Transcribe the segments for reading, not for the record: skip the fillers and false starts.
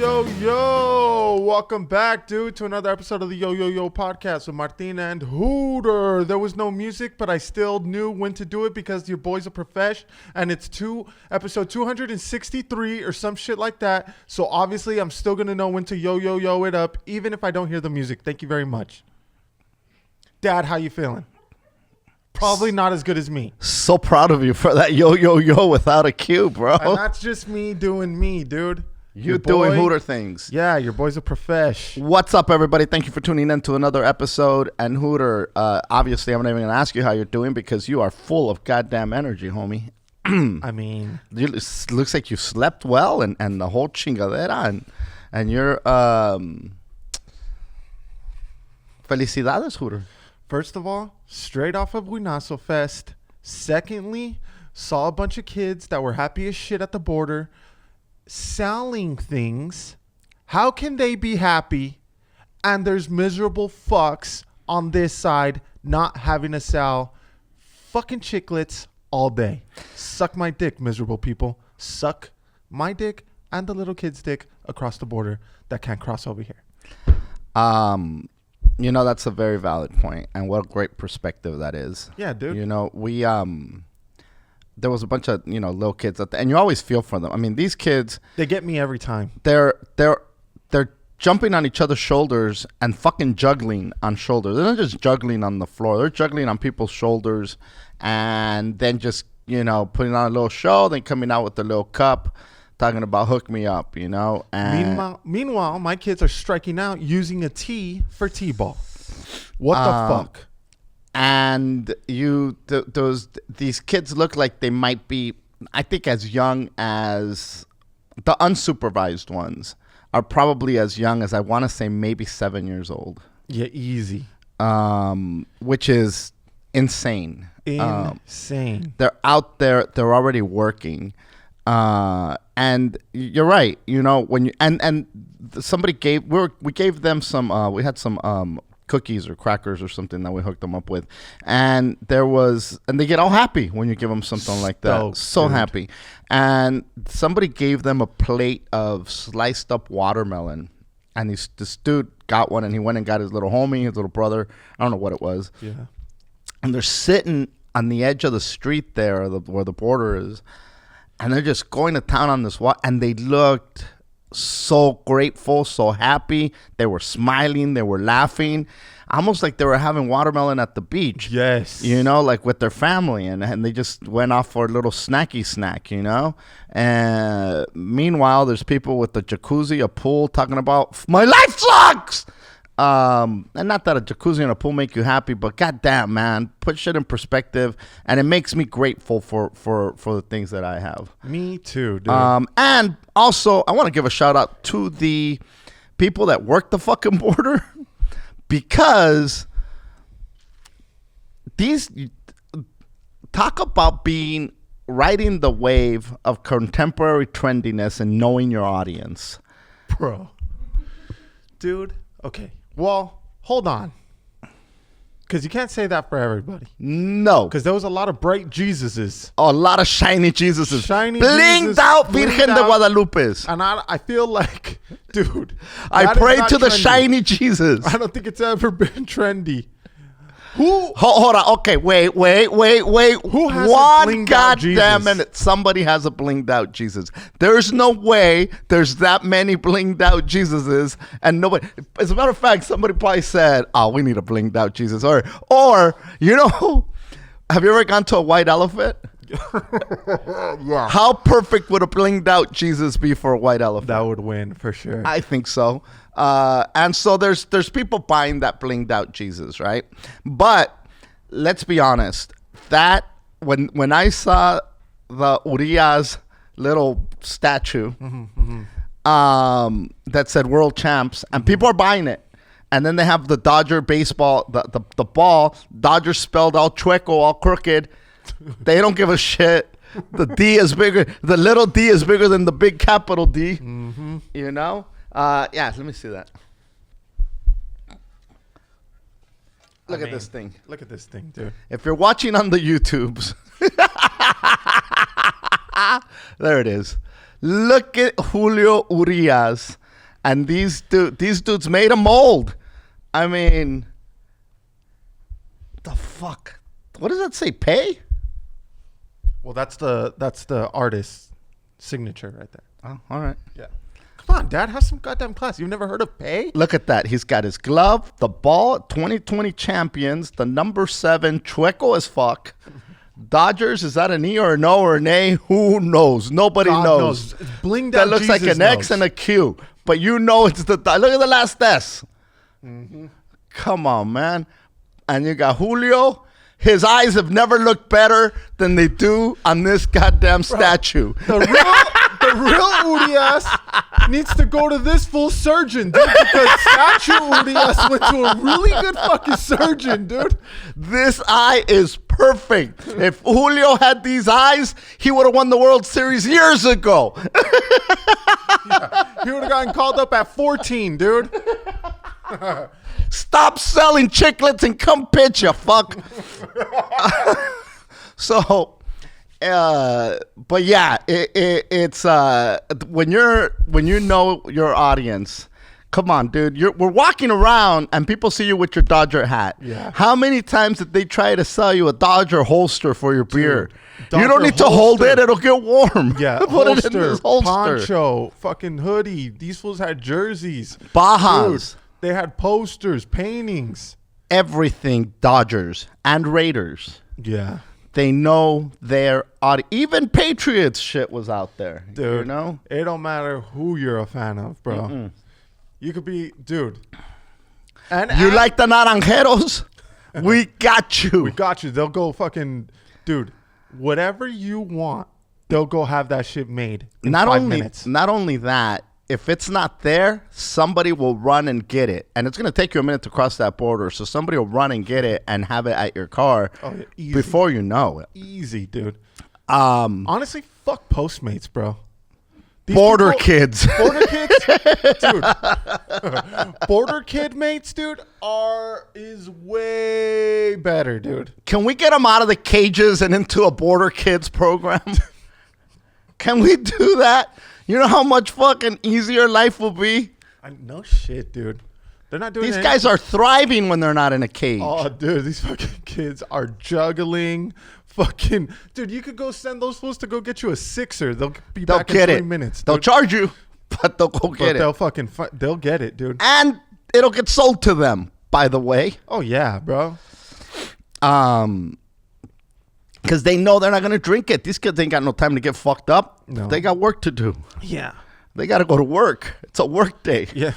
Yo, welcome back, dude, to another episode of the Yo podcast with Martina and Hooter. There was no music, but I still knew when to do it because your boy's a profesh, and it's episode 263 or some shit like that. So obviously, I'm still gonna know when to yo it up, even if I don't hear the music. Thank you very much, Dad. How you feeling? Probably not as good as me. So proud of you for that yo without a cue, bro. And that's just me doing me, dude. You're doing Hooter things. Yeah, your boy's a profesh. What's up, everybody? Thank you for tuning in to another episode. And Hooter, obviously, I'm not even going to ask you how you're doing because you are full of goddamn energy, homie. I mean, it looks like you slept well and the whole chingadera. And you're... Felicidades, Hooter. First of all, straight off of Winazo Fest. Secondly, saw a bunch of kids that were happy as shit at the border selling things. How can they be happy and there's miserable fucks on this side not having to sell fucking chiclets all day? Suck my dick, miserable people. Suck my dick and the little kid's dick across the border that can't cross over here. You know, that's a very valid point, and what a great perspective that is. Yeah, dude. You know, we there was a bunch of, you know, little kids and you always feel for them. I mean, these kids, they get me every time. They're jumping on each other's shoulders and fucking juggling on shoulders. They're not just juggling on the floor. They're juggling on people's shoulders and then just, you know, putting on a little show, then coming out with a little cup, talking about hook me up, you know. And meanwhile, my kids are striking out using a T for T-ball. What the fuck? And these kids look like they might be, I think, as young as the unsupervised ones are probably as young as, I want to say, maybe 7 years old. Yeah, easy. Which is insane. Insane. They're out there. They're already working. And you're right. You know, when you and somebody we gave them some. We had some cookies or crackers or something that we hooked them up with, and they get all happy when you give them something like that. So dude. Happy. And somebody gave them a plate of sliced up watermelon, and this dude got one, and he went and got his little homie, his little brother. I don't know what it was. Yeah. And they're sitting on the edge of the street there, where the border is. And they're just going to town on this water. And they looked so grateful, so happy. They were smiling. They were laughing. Almost like they were having watermelon at the beach. Yes. You know, like with their family. And they just went off for a little snacky snack, you know. And meanwhile, there's people with a jacuzzi, a pool, talking about, my life sucks! And not that a jacuzzi and a pool make you happy, but goddamn, man, put shit in perspective, and it makes me grateful for the things that I have. Me too, dude. And also, I want to give a shout out to the people that work the fucking border, because these talk about riding the wave of contemporary trendiness and knowing your audience, bro. Dude, okay. Well, hold on. Because you can't say that for everybody. No. Because there was a lot of bright Jesuses. Oh, a lot of shiny Jesuses. Blinged Jesus, out Virgen de Guadalupe's. And I feel like, dude. I pray to the trendy. shiny Jesus. I don't think it's ever been trendy. Who? Hold on. Okay, wait. Who has one goddamn minute? Somebody has a blinged out Jesus. There's no way there's that many blinged out Jesuses, and nobody. As a matter of fact, somebody probably said, "Oh, we need a blinged out Jesus," or you know, have you ever gone to a white elephant? Yeah. How perfect would a blinged out Jesus be for a white elephant? That would win for sure. I think so. And so there's people buying that blinged out Jesus, right? But let's be honest, that when I saw the Urias little statue that said world champs, and people are buying it, and then they have the Dodger baseball, the ball, Dodger spelled all chueco, all crooked. They don't give a shit. The D is bigger. The little D is bigger than the big capital D. Mm-hmm. You know? Yeah, let me see that. Look at this thing. Look at this thing, dude. If you're watching on the YouTubes, there it is. Look at Julio Urias And these dudes made a mold. I mean, the fuck? What does that say? Pay? Well, that's the artist's signature right there. Oh, all right. Yeah. Come on, Dad. Have some goddamn class. You've never heard of pay? Look at that. He's got his glove, the ball, 2020 champions, the number 7, chueco as fuck. Dodgers, is that an E or an O or an A? Who knows? Nobody knows. It's blinged That out. looks like Jesus an X knows. and a Q. But you know it's the... Look at the last S. Come on, man. And you got Julio. His eyes have never looked better than they do on this goddamn statue. The real Urias needs to go to this full surgeon, dude, because statue Urias went to a really good fucking surgeon, dude. This eye is perfect. If Julio had these eyes, he would have won the World Series years ago. He would have gotten called up at 14, dude. Stop selling chiclets and come pitch, you fuck. So, but yeah, it's when you know your audience. Come on, dude. We're walking around and people see you with your Dodger hat. Yeah. How many times did they try to sell you a Dodger holster for your beer? Dodger You don't need to hold holster. it; it'll get warm. Yeah, Put it in this holster. poncho, fucking hoodie. These fools had jerseys. Bajas. Dude, they had posters, paintings. Everything Dodgers and Raiders. Yeah. They know their audience. Even Patriots shit was out there. Dude, you know? it don't matter who you're a fan of, bro. You could be, dude. You like the Naranjeros? We got you. We got you. They'll go fucking, dude, whatever you want, they'll go have that shit made in 5 minutes. Not only that, if it's not there, somebody will run and get it. And it's going to take you a minute to cross that border. So somebody will run and get it and have it at your car Easy. before you know it. Easy, dude. Honestly, fuck Postmates, bro. These Border people- kids. Border kids, dude. Border kid mates, dude, is way better, dude. Can we get them out of the cages and into a Border Kids program? Can we do that? You know how much fucking easier life will be? No shit, dude. They're not doing These anything. guys are thriving when they're not in a cage. Oh, dude, these fucking kids are juggling. Fucking, dude, you could go send those fools to go get you a sixer. They'll be They'll back get in it. 3 minutes. They'll dude. charge you, but they'll go But get they'll it. fucking, they'll get it, dude. And it'll get sold to them, by the way. Oh yeah, bro. Because they know they're not going to drink it. These kids ain't got no time to get fucked up. No. They got work to do. Yeah. They got to go to work. It's a work day. Yeah.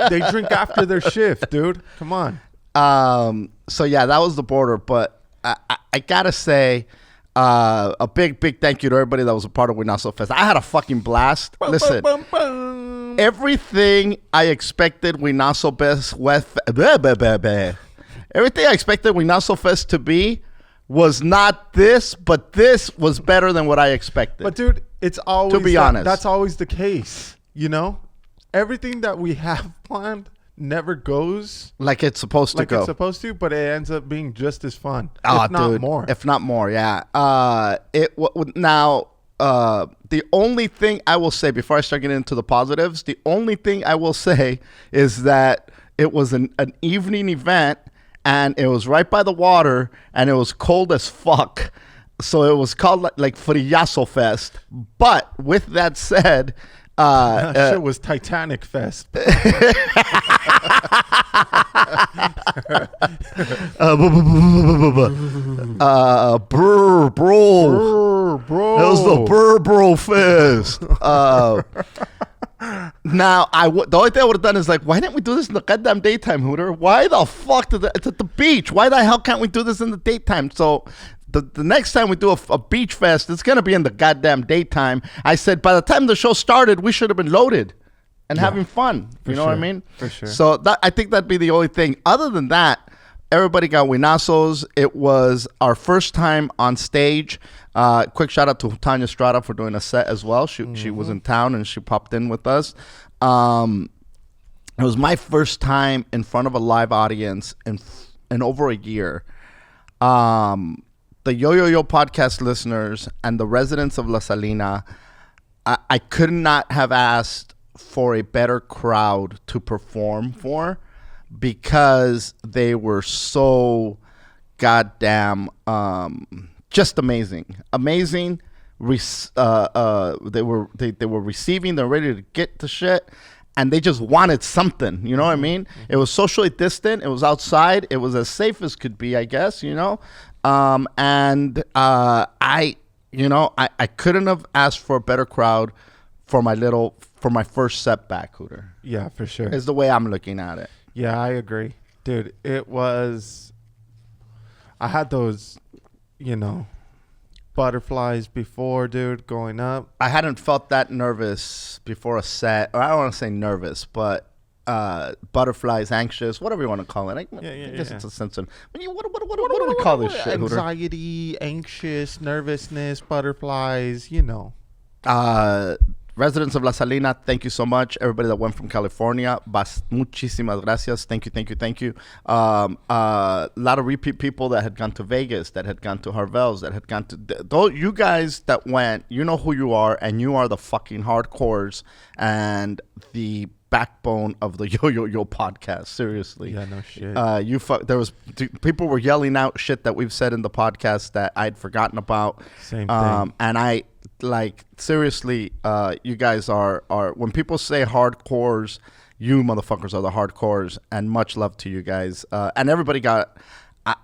They drink after their shift, dude. Come on. So yeah, that was the border. But I gotta say, a big thank you to everybody that was a part of Winaso Fest. I had a fucking blast. Listen, everything I expected Winaso Fest everything I expected Winaso Fest to be was not this, but this was better than what I expected. But dude, it's always To be honest. that's always the case. You know, everything that we have planned never goes like it's supposed to like go. it's supposed to, but it ends up being just as fun, Oh, if not dude, more. If not more, yeah. The only thing I will say before I start getting into the positives, the only thing I will say is that it was an evening event and it was right by the water and it was cold as fuck. So it was called like Frillazo Fest. But with that said, That shit was Titanic Fest. Bro. Bro. It was the Burbro Fest. Now, the only thing I would have done is like, why didn't we do this in the goddamn daytime, Hooter? Why the fuck it's at the beach? Why the hell can't we do this in the daytime? So the next time we do a beach fest, it's going to be in the goddamn daytime. I said, by the time the show started, we should have been loaded and having fun. You know what I sure. mean? For sure. So I think that'd be the only thing. Other than that, everybody got Winazos. It was our first time on stage. Quick shout out to Tanya Estrada for doing a set as well. She was in town and she popped in with us. It was my first time in front of a live audience in over a year. The Yo podcast listeners and the residents of La Salina, I could not have asked for a better crowd to perform for because they were so goddamn just amazing. They were receiving, they're ready to get the shit, and they just wanted something, you know what I mean? It was socially distant, it was outside, it was as safe as could be, I guess, you know. I couldn't have asked for a better crowd for my first setback, Hooter. Yeah, for sure. Is the way I'm looking at it. Yeah, I agree. Dude, I had those, butterflies before, dude, going up. I hadn't felt that nervous before a set. Or I don't want to say nervous, but butterflies, anxious, whatever you want to call it. I guess it's a sense of what do we call this shit, Hooter? Anxiety, anxious, nervousness, butterflies, Residents of La Salina, thank you so much. Everybody that went from California, muchísimas gracias. Thank you. A lot of repeat people that had gone to Vegas, that had gone to Harvell's, that had gone to... You guys that went, you know who you are, and you are the fucking hardcores and the backbone of the Yo podcast. Seriously. Yeah, no shit. There was people were yelling out shit that we've said in the podcast that I'd forgotten about. Same thing. And I... Like, seriously, you guys are when people say hardcores, you motherfuckers are the hardcores, and much love to you guys. And everybody got, I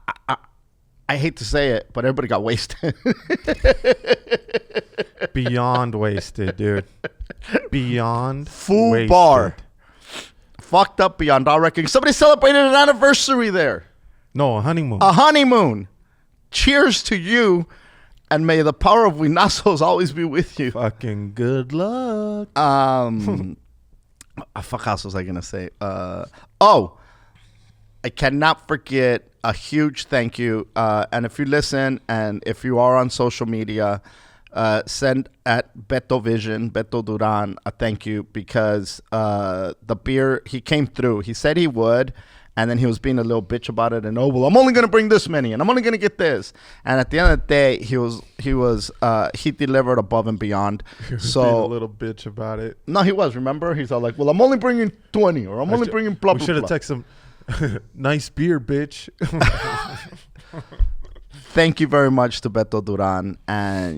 hate to say it, but everybody got wasted. Beyond wasted, dude. Beyond full wasted. Bar. Fucked up beyond all reckoning. Somebody celebrated an anniversary there. No, a honeymoon. A honeymoon. Cheers to you. And may the power of Winazos always be with you. Fucking good luck. Fuck else was I going to say? I cannot forget a huge thank you. And if you listen and if you are on social media, send at Beto Duran a thank you because the beer, he came through. He said he would. And then he was being a little bitch about it, and I'm only gonna bring this many, and I'm only gonna get this. And at the end of the day, he delivered above and beyond. So being a little bitch about it. No, he was. Remember, he's all like, "Well, I'm only bringing 20, or I'm only bringing blah blah." We should have texted him, "Nice beer, bitch." Thank you very much to Beto Duran, and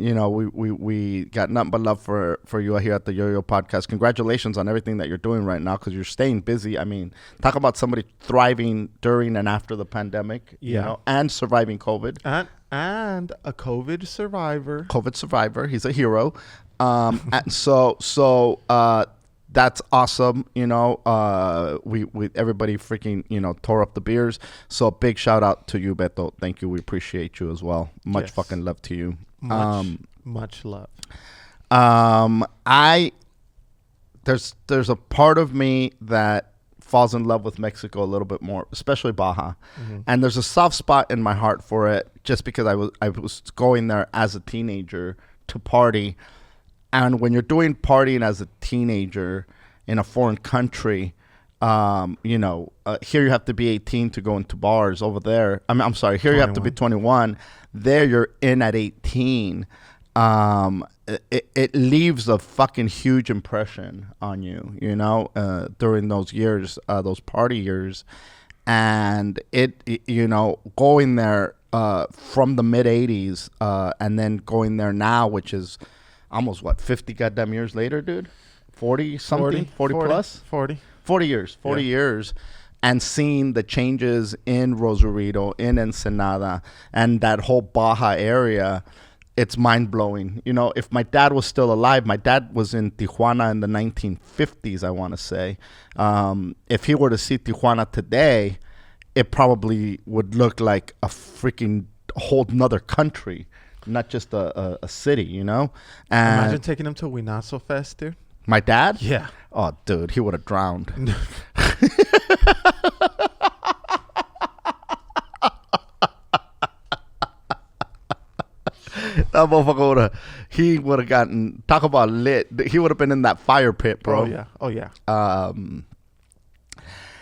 we got nothing but love for you here at the Yo-Yo Podcast. Congratulations on everything that you're doing right now because you're staying busy. I mean, talk about somebody thriving during and after the pandemic, and surviving COVID. And a COVID survivor. COVID survivor, he's a hero. And so that's awesome. We everybody freaking tore up the beers. So big shout out to you, Beto. Thank you. We appreciate you as well. Much fucking love to you. Much love. There's a part of me that falls in love with Mexico a little bit more, especially Baja. Mm-hmm. And there's a soft spot in my heart for it just because I was going there as a teenager to party. And when you're doing partying as a teenager in a foreign country, here you have to be 18 to go into bars. Over there, I'm sorry, here 21. You have to be 21. There you're in at 18. It leaves a fucking huge impression on you, during those years, those party years. And going there from the mid 80s and then going there now, which is almost 50 goddamn years later, dude? 40 something? 40 plus? 40 years. 40 years. And seeing the changes in Rosarito, in Ensenada, and that whole Baja area, it's mind-blowing. If my dad was still alive, my dad was in Tijuana in the 1950s, I want to say. If he were to see Tijuana today, it probably would look like a freaking whole nother country. Not just a city, And imagine taking him to Winazo Fest, dude. My dad? Yeah. Oh, dude, he would have drowned. That motherfucker he would have gotten, talk about lit. He would have been in that fire pit, bro. Oh, yeah.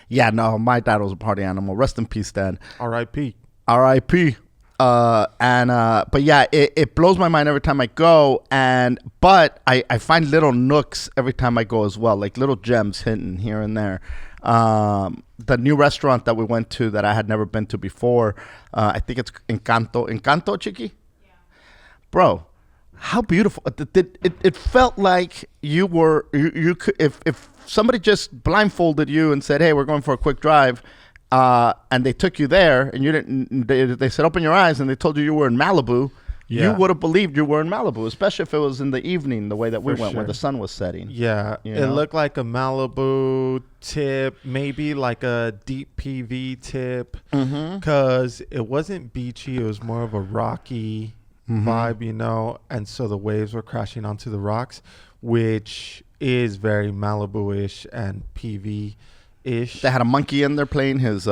Yeah, no, my dad was a party animal. Rest in peace, Dad. R.I.P. R.I.P. But yeah, it blows my mind every time I go. But I find little nooks every time I go as well, like little gems hidden here and there. The new restaurant that we went to that I had never been to before, I think it's Encanto, Chiqui? Yeah. Bro, how beautiful. It felt like you were, you could, if somebody just blindfolded you and said, hey, we're going for a quick drive, and they took you there, and you didn't. They said, open your eyes, and they told you were in Malibu. Yeah. You would have believed you were in Malibu, especially if it was in the evening, the way that we went, where the sun was setting. Yeah, it looked like a Malibu tip, maybe like a deep PV tip, because it wasn't beachy. It was more of a rocky vibe, and so the waves were crashing onto the rocks, which is very Malibu-ish and PV. Ish. They had a monkey in there playing his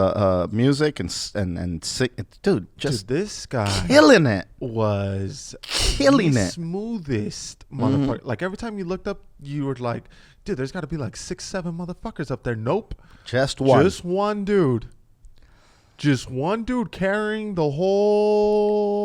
music and sing. Dude, this guy killing it. Was killing the it. Smoothest motherfucker. Like every time you looked up, you were like, dude, there's got to be like 6-7 motherfuckers up there. Nope, just one. Just one dude. Just one dude carrying the whole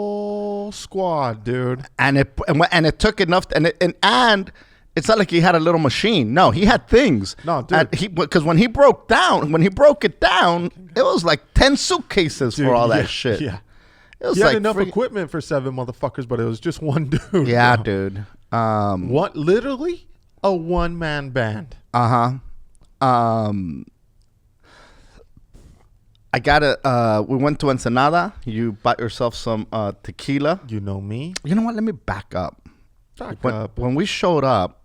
squad, dude. And it took enough, and. It's not like he had a little machine. No, he had things. No, dude. Because when he broke it down, it was like 10 suitcases for all that shit. Yeah. It was he had enough equipment for 7 motherfuckers, but it was just one dude. Yeah, dude. Literally a one-man band. I got we went to Ensenada. You bought yourself some tequila. You know me. You know what? Let me back up. When we showed up,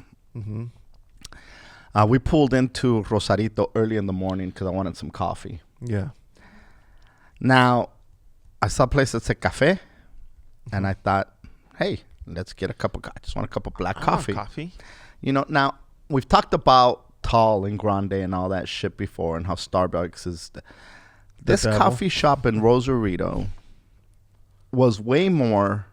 we pulled into Rosarito early in the morning because I wanted some coffee. Yeah. Now, I saw a place that said cafe, and I thought, hey, let's get a cup of coffee. I just want a cup of black coffee. Now, we've talked about tall and grande and all that shit before and how Starbucks is. This coffee shop in Rosarito was way more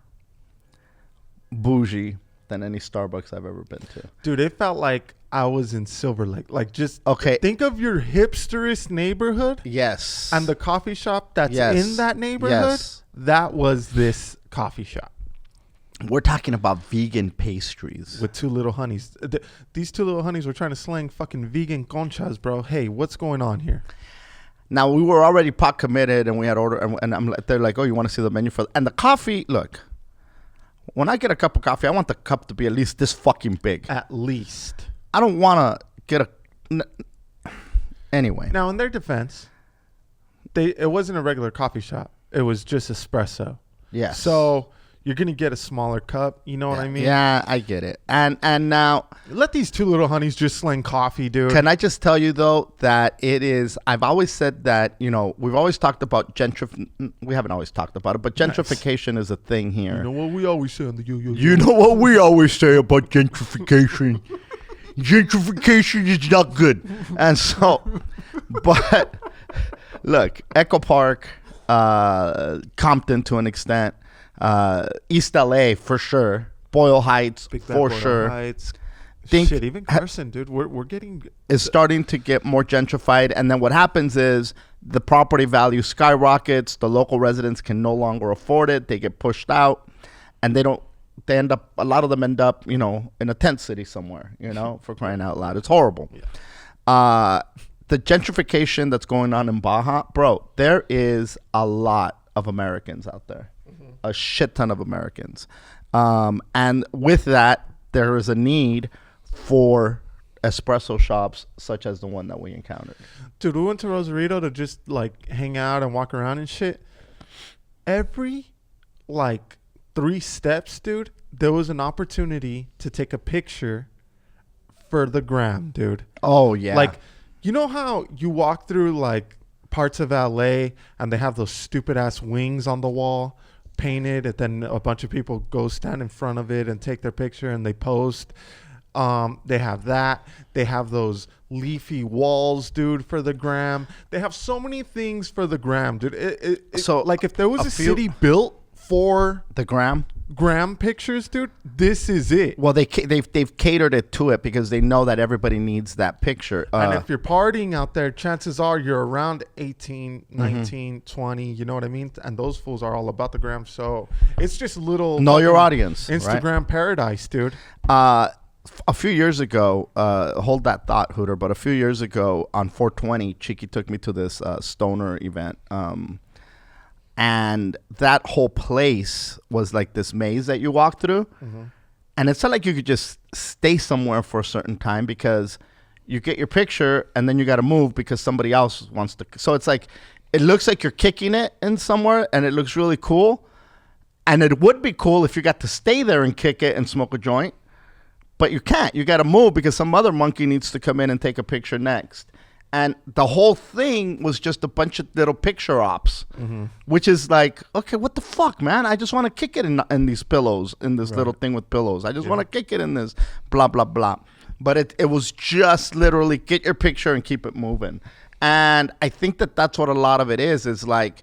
bougie than any Starbucks I've ever been to. Dude, it felt like I was in Silver Lake. Like, just think of your hipsterist neighborhood. Yes. And the coffee shop that's in that neighborhood. Yes. That was this coffee shop. We're talking about vegan pastries. With 2 little honeys. These 2 little honeys were trying to slang fucking vegan conchas, bro. Hey, what's going on here? Now, we were already pot committed, and we had ordered, and they're like, oh, you want to see the menu for... And the coffee, look... When I get a cup of coffee, I want the cup to be at least this fucking big. At least. I don't want to get anyway. Now, in their defense, it wasn't a regular coffee shop. It was just espresso. Yes. So you're going to get a smaller cup. You know what I mean? Yeah, I get it. And now... Let these 2 little honeys just sling coffee, dude. Can I just tell you, though, that it is... I've always said that, we've always talked about we haven't always talked about it, but gentrification is a thing here. You know what we always say on the You know what we always say about gentrification? Gentrification is not good. And so... But, look, Echo Park, Compton to an extent... East LA for sure, Boyle Heights for sure. Heights. Shit, even Carson, dude, we're getting is starting to get more gentrified, and then what happens is the property value skyrockets. The local residents can no longer afford it. They get pushed out, and a lot of them end up, in a tent city somewhere, for crying out loud. It's horrible. Yeah. The gentrification that's going on in Baja, bro, there is a lot of Americans out there. A shit ton of Americans. And with that, there is a need for espresso shops such as the one that we encountered. Dude, we went to Rosarito to just like hang out and walk around and shit. Every 3 steps, dude, there was an opportunity to take a picture for the gram, dude. Oh, yeah. You know how you walk through parts of LA and they have those stupid ass wings on the wall painted, and then a bunch of people go stand in front of it and take their picture and they post. They have that. They have those leafy walls, dude, for the gram. They have so many things for the gram, dude. So if there was a city built for the gram, gram pictures, dude, this is it. Well, they've catered it to it because they know that everybody needs that picture. And if you're partying out there, chances are you're around 18, 19, 20, you know what I mean? And those fools are all about the gram. So it's just little... Know your audience. Instagram right? paradise, dude. A few years ago, hold that thought, Hooter, but a few years ago on 420, Cheeky took me to this stoner event. And that whole place was like this maze that you walk through. And it's not like you could just stay somewhere for a certain time because you get your picture and then you got to move because somebody else wants to. So it's like, it looks like you're kicking it in somewhere and it looks really cool. And it would be cool if you got to stay there and kick it and smoke a joint. But you can't. You got to move because some other monkey needs to come in and take a picture next. And the whole thing was just a bunch of little picture ops, which is like, okay, what the fuck, man? I just want to kick it in these pillows, in this little thing with pillows. I just want to kick it in this blah, blah, blah. But it was just literally get your picture and keep it moving. And I think that that's what a lot of it is like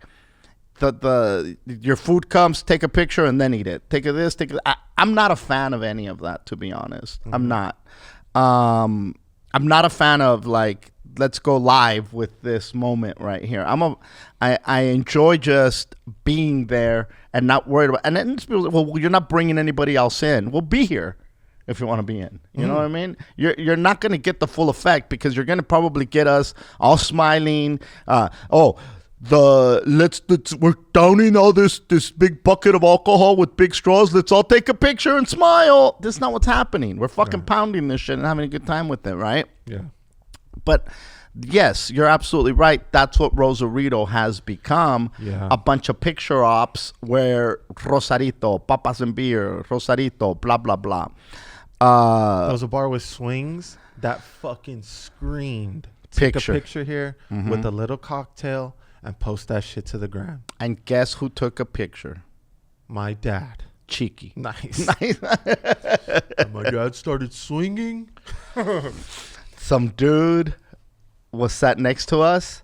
your food comes, take a picture and then eat it. Take a this, take a... I'm not a fan of any of that, to be honest. I'm not. I'm not a fan of like, let's go live with this moment right here. I enjoy just being there and not worried about. And then people say, well, you're not bringing anybody else in. We'll be here if you want to be in. You know what I mean? You're not going to get the full effect because you're going to probably get us all smiling. We're downing all this big bucket of alcohol with big straws. Let's all take a picture and smile. That's not what's happening. We're fucking pounding this shit and having a good time with it, right? Yeah. But yes, you're absolutely right. That's what Rosarito has become. Yeah. A bunch of picture ops where Rosarito, papas and beer, Rosarito, blah, blah, blah. There was a bar with swings that fucking screamed. Take a picture here with a little cocktail and post that shit to the gram. And guess who took a picture? My dad. Cheeky. Nice. And my dad started swinging. Some dude was sat next to us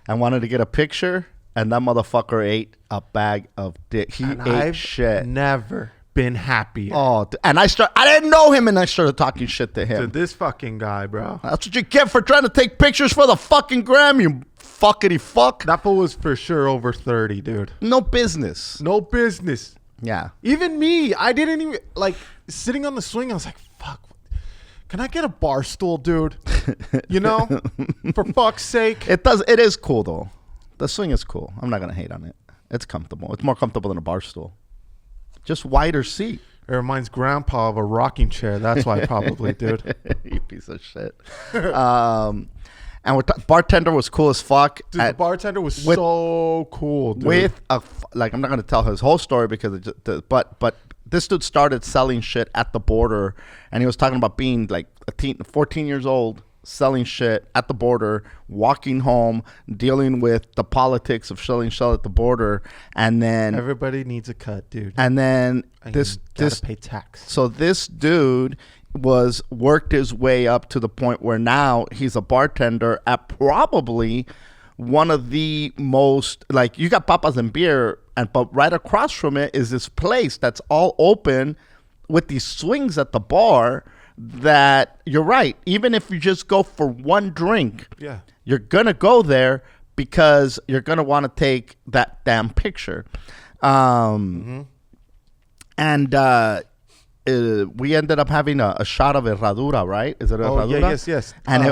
and wanted to get a picture, and that motherfucker ate a bag of dick. He ate shit. Never been happy. Oh, and I didn't know him, and I started talking shit to him. To this fucking guy, bro. That's what you get for trying to take pictures for the fucking gram, you fuckity fuck. That fool was for sure over 30, dude. No business. No business. Yeah. Even me, I didn't even, like, sitting on the swing, I was like, fuck. Can I get a bar stool, dude? You know? For fuck's sake. It is cool, though. The swing is cool. I'm not going to hate on it. It's comfortable. It's more comfortable than a bar stool. Just wider seat. It reminds Grandpa of a rocking chair. That's why probably, dude. You piece of shit. And bartender was cool as fuck. Dude, the bartender was so cool, dude. I'm not going to tell his whole story because but this dude started selling shit at the border, and he was talking about being like 14 years old, selling shit at the border, walking home, dealing with the politics of selling shit at the border, and then everybody needs a cut, dude. And then this pay tax. So this dude worked his way up to the point where now he's a bartender at probably one of the most, like, you got papas and beer, but right across from it is this place that's all open with these swings at the bar that, you're right, even if you just go for one drink, you're going to go there because you're going to want to take that damn picture. And we ended up having a shot of Herradura, right? Is it Herradura? Yeah, yes. And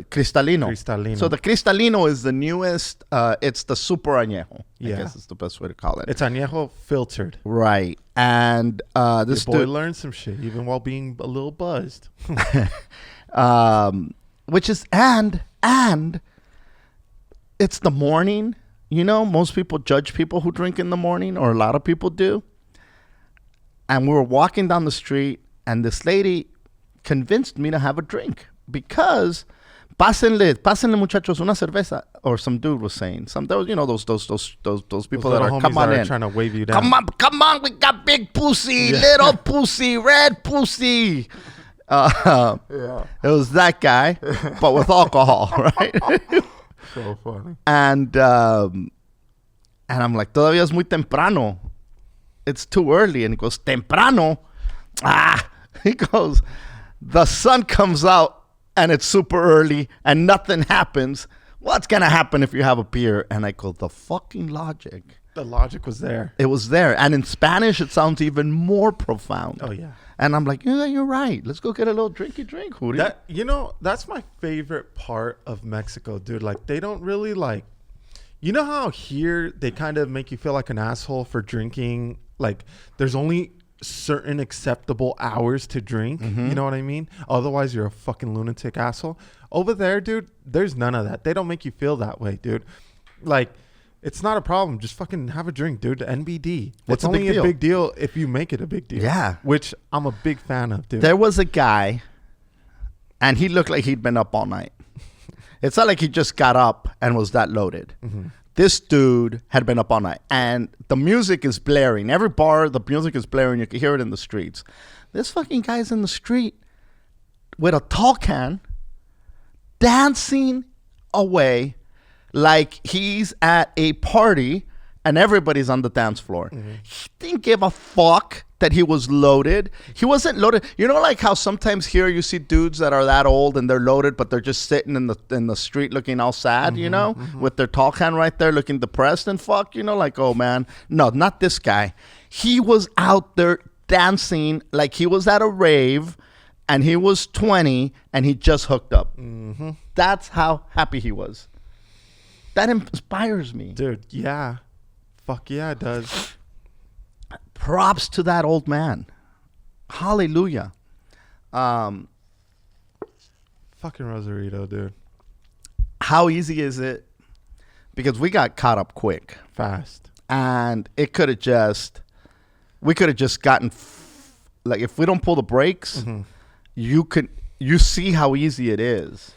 Cristalino. Cristalino. So the Cristalino is the newest. It's the super añejo. I guess is the best way to call it. It's añejo filtered. Right. And this boy learned some shit, even while being a little buzzed. Which is, and it's the morning. You know, most people judge people who drink in the morning, or a lot of people do. And we were walking down the street, and this lady convinced me to have a drink because pásenle muchachos una cerveza, or some dude was saying. Those people that are come on in, trying to wave you down. Come on, we got big pussy, little pussy, red pussy. It was that guy, but with alcohol, right? So funny. And I'm like, todavía es muy temprano. it's too early. And he goes, temprano. He goes, the sun comes out and it's super early and nothing happens. What's going to happen if you have a beer? And I go, the fucking logic. The logic was there. It was there. And in Spanish, it sounds even more profound. Oh, yeah. And I'm like, yeah, you're right. Let's go get a little drinky drink, Hootie. That, you know, that's my favorite part of Mexico, dude. Like, they don't really, like... You know how here they kind of make you feel like an asshole for drinking? Like, there's only certain acceptable hours to drink. Mm-hmm. You know what I mean? Otherwise, you're a fucking lunatic asshole. Over there, dude, there's none of that. They don't make you feel that way, dude. Like... It's not a problem. Just fucking have a drink, dude. NBD. What's it's a big only deal? a big deal if you make it a big deal. Yeah. Which I'm a big fan of, dude. There was a guy, and he looked like he'd been up all night. It's not like he just got up and was that loaded. Mm-hmm. This dude had been up all night, and the music is blaring. Every bar, the music is blaring. You can hear it in the streets. This fucking guy's in the street with a tall can, dancing away like he's at a party and everybody's on the dance floor. Mm-hmm. He didn't give a fuck that he was loaded. He wasn't loaded. You know, like how sometimes here you see dudes that are that old and they're loaded, but they're just sitting in the street looking all sad, mm-hmm, you know, mm-hmm, with their tall can right there looking depressed and fuck, you know, like, oh man. No, not this guy. He was out there dancing like he was at a rave and he was 20 and he just hooked up. Mm-hmm. That's how happy he was. That inspires me. Dude, yeah. Fuck yeah, it does. Props to that old man. Hallelujah. Fucking Rosarito, dude. How easy is it? Because we got caught up quick. Fast. And we could have just gotten, like, if we don't pull the brakes, mm-hmm, you see how easy it is.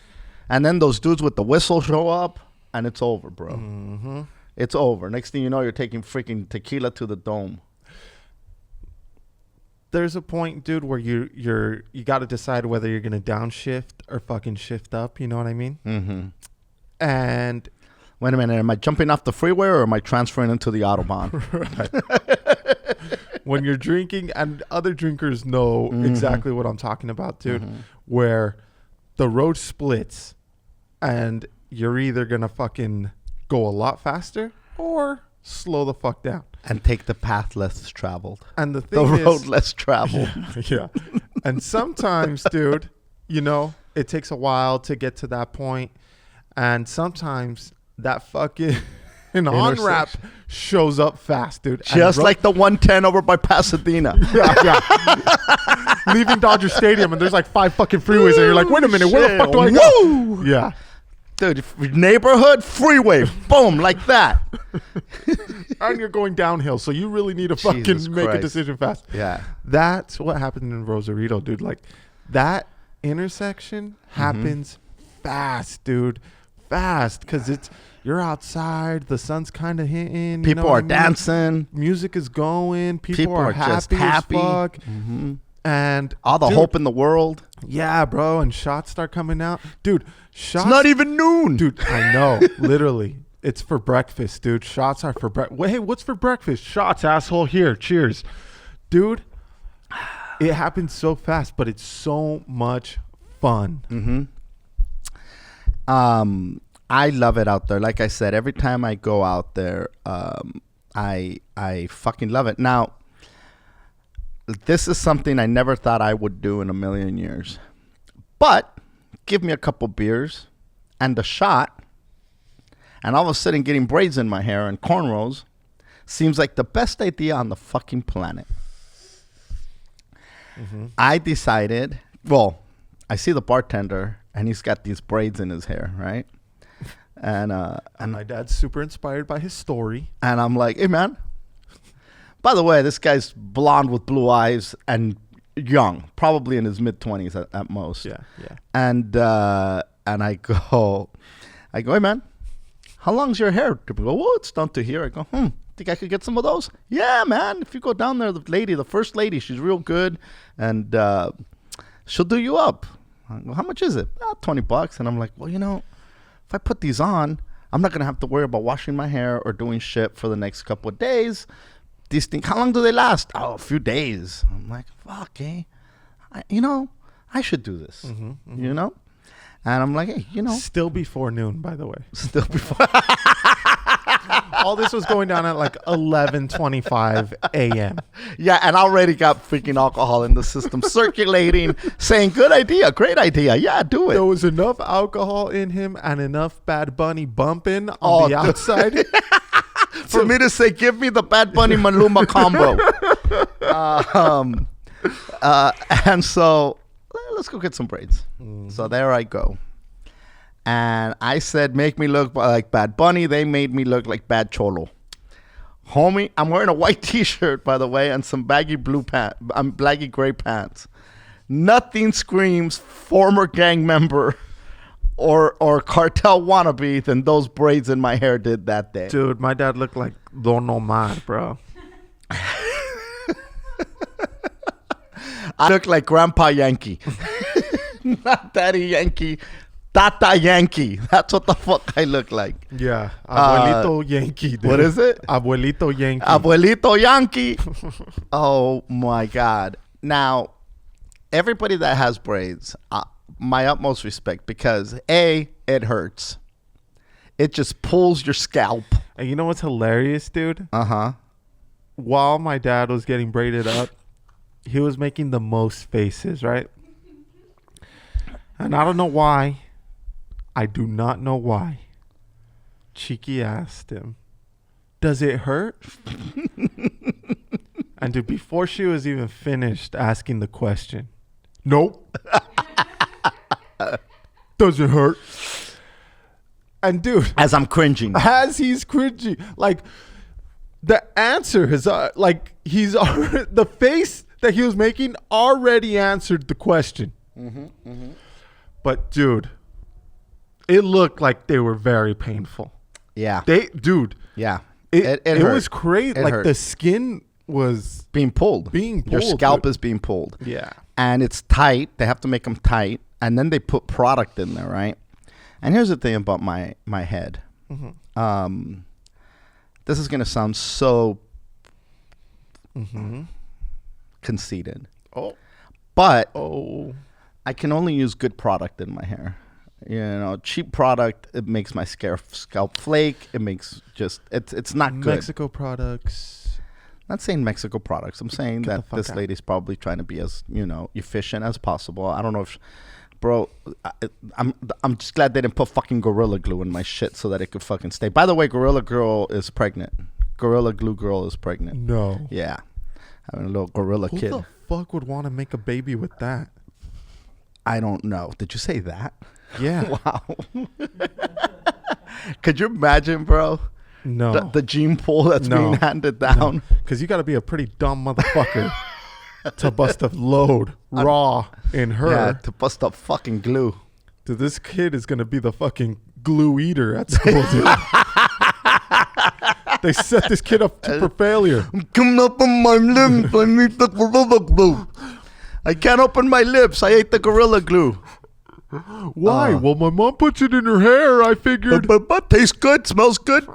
And then those dudes with the whistle show up. And it's over, bro. Mm-hmm. It's over. Next thing you know, you're taking freaking tequila to the dome. There's a point, dude, where you got to decide whether you're gonna downshift or fucking shift up. You know what I mean? Mm-hmm. And wait a minute, am I jumping off the freeway or am I transferring into the autobahn? When you're drinking, and other drinkers know, mm-hmm, exactly what I'm talking about, dude. Mm-hmm. Where the road splits, and you're either going to fucking go a lot faster or slow the fuck down. And take the path less traveled. And the thing is... The road less traveled. Yeah. And sometimes, dude, you know, it takes a while to get to that point. And sometimes that fucking on-ramp shows up fast, dude. Just like the 110 over by Pasadena. Yeah. Leaving Dodger Stadium, and there's like 5 fucking freeways, and you're like, wait a minute, where the fuck do I go? Yeah. Dude, neighborhood freeway, boom, like that. And you're going downhill, so you really need to fucking make a decision fast. Yeah. That's what happened in Rosarito, dude. Like, that intersection happens fast, dude. Fast, because you're outside, the sun's kind of hitting. People are dancing. Music is going. People are happy just happy. As fuck. Mm-hmm. And all the hope in the world. Yeah, bro. And shots start coming out. Dude, shots. It's not even noon. Dude, I know. Literally. It's for breakfast, dude. Shots are for breakfast. Hey, what's for breakfast? Shots, asshole. Here. Cheers. Dude, it happens so fast, but it's so much fun. Mm-hmm. I love it out there. Like I said, every time I go out there, I fucking love it. Now, this is something I never thought I would do in a million years. But give me a couple beers and a shot, and all of a sudden getting braids in my hair and cornrows seems like the best idea on the fucking planet. Mm-hmm. I decided, well, I see the bartender, and he's got these braids in his hair, right? And my dad's super inspired by his story. And I'm like, hey, man. By the way, this guy's blonde with blue eyes and young, probably in his mid-20s at most. Yeah. And I go, hey, man, how long's your hair? People go, well, it's down to here. I go, think I could get some of those? Yeah, man. If you go down there, the first lady, she's real good, and she'll do you up. I go, how much is it? $20. And I'm like, well, you know, if I put these on, I'm not going to have to worry about washing my hair or doing shit for the next couple of days. these things, how long do they last? Oh, a few days. I'm like, fuck, eh? I should do this, you know? And I'm like, hey, Still before noon, by the way. still before. All this was going down at like 11:25 a.m. Yeah, and I already got freaking alcohol in the system circulating, saying, good idea, great idea. Yeah, do There it. was enough alcohol in him and enough Bad Bunny bumping on the outside. For me to say, give me the Bad Bunny Maluma combo. And so let's go get some braids. So there I go. And I said, make me look like Bad Bunny. They made me look like Bad Cholo. Homie, I'm wearing a white t-shirt, by the way, and some baggy gray pants. Nothing screams former gang member or cartel wannabe than those braids in my hair did that day. Dude, my dad looked like Don Omar, bro. I look like Grandpa Yankee. Not Daddy Yankee. Tata Yankee. That's what the fuck I look like. Yeah. Abuelito Yankee, dude. What is it? Abuelito Yankee. Abuelito Yankee. Oh, my God. Now, everybody that has braids, my utmost respect, because A, it hurts. It just pulls your scalp. And you know what's hilarious, dude? Uh-huh. While my dad was getting braided up, he was making the most faces, right? And I don't know why. I do not know why. Cheeky asked him, does it hurt? And dude, before she was even finished asking the question, nope. Does it hurt? And dude, As I'm cringing. as he's cringing, like the answer is like he's already, the face that he was making already answered the question. But dude, it looked like they were very painful. Yeah. Yeah. It hurt. was crazy. It Like hurt. the skin was being pulled. being Your pulled, scalp dude. is being pulled. Yeah. And it's tight. They have to make them tight. And then they put product in there, right? And here's the thing about my head. This is going to sound so conceited. Oh. But Oh. I can only use good product in my hair. Cheap product, it makes my scalp flake. It makes it's not good. Mexico products. Not saying Mexico products. I'm saying Get the that fuck this out. lady's probably trying to be as, efficient as possible. I don't know if, bro, I'm just glad they didn't put fucking Gorilla Glue in my shit so that it could fucking stay. By the way, Gorilla Girl is pregnant. Gorilla Glue Girl is pregnant. No. Yeah. Having a little gorilla Who kid. the fuck would want to make a baby with that? I don't know. Did you say that? Yeah. Wow. Could you imagine, bro? No. The gene pool that's being handed down. Because you got to be a pretty dumb motherfucker to bust a load raw in her. Yeah, to bust up fucking glue. Dude, this kid is going to be the fucking glue eater at school, dude. They set this kid up for failure. I'm coming up on my lips. I need the gorilla glue. I can't open my lips. I ate the gorilla glue. Why? Well, my mom puts it in her hair. I figured. But tastes good. Smells good.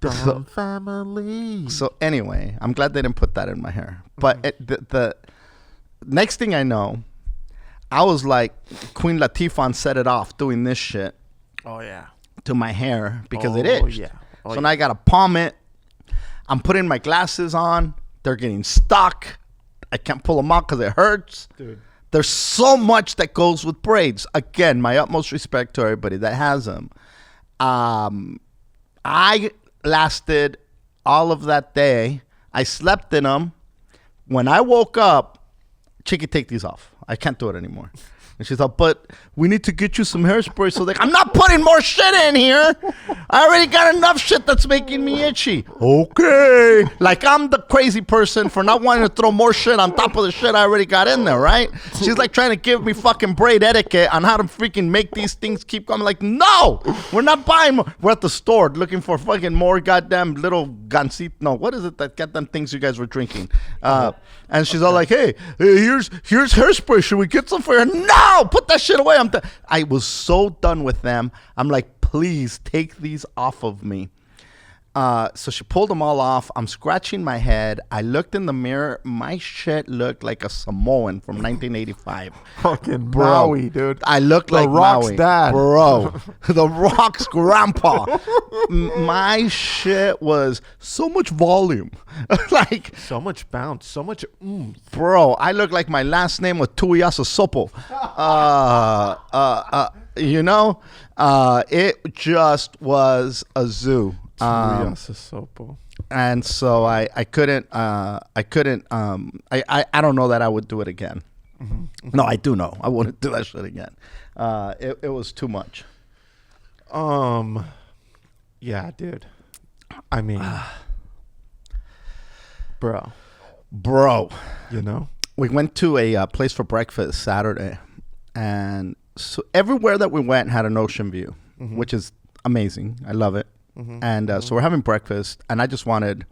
Dumb family. So anyway, I'm glad they didn't put that in my hair. But the next thing I know, I was like, Queen Latifan set it off doing this shit Oh, yeah. to my hair because it Oh, itched. yeah. Oh, So yeah. now I got to palm it. I'm putting my glasses on. They're getting stuck. I can't pull them out because it hurts. Dude. There's so much that goes with braids. Again, my utmost respect to everybody that has them. I lasted all of that day. I slept in them. When I woke up, Chicky, take these off. I can't do it anymore. And she's like, but we need to get you some hairspray. So I'm not putting more shit in here. I already got enough shit that's making me itchy. Okay. Like I'm the crazy person for not wanting to throw more shit on top of the shit I already got in there, right? She's like trying to give me fucking braid etiquette on how to freaking make these things keep coming. Like, no, we're not buying more. We're at the store looking for fucking more goddamn little gansito. No, what is it that goddamn things you guys were drinking? And she's all like, hey, here's hairspray. Should we get some for you? No, put that shit away. I was so done with them. I'm like, please take these off of me. So she pulled them all off. I'm scratching my head. I looked in the mirror. My shit looked like a Samoan from 1985. Fucking Bro, Maui, dude. I looked like Rock's Maui. dad. Bro. The Rock's grandpa. My shit was so much volume. Like, So much bounce, so much bro, I look like my last name was Tuiasa Sopo. It just was a zoo. Sopo. And so I couldn't I don't know that I would do it again. Mm-hmm. No, I do know I wouldn't do that shit again. It was too much. Yeah, dude. I mean, bro, you know, we went to a place for breakfast Saturday, and so everywhere that we went had an ocean view, which is amazing. I love it. And so we're having breakfast, and I just wanted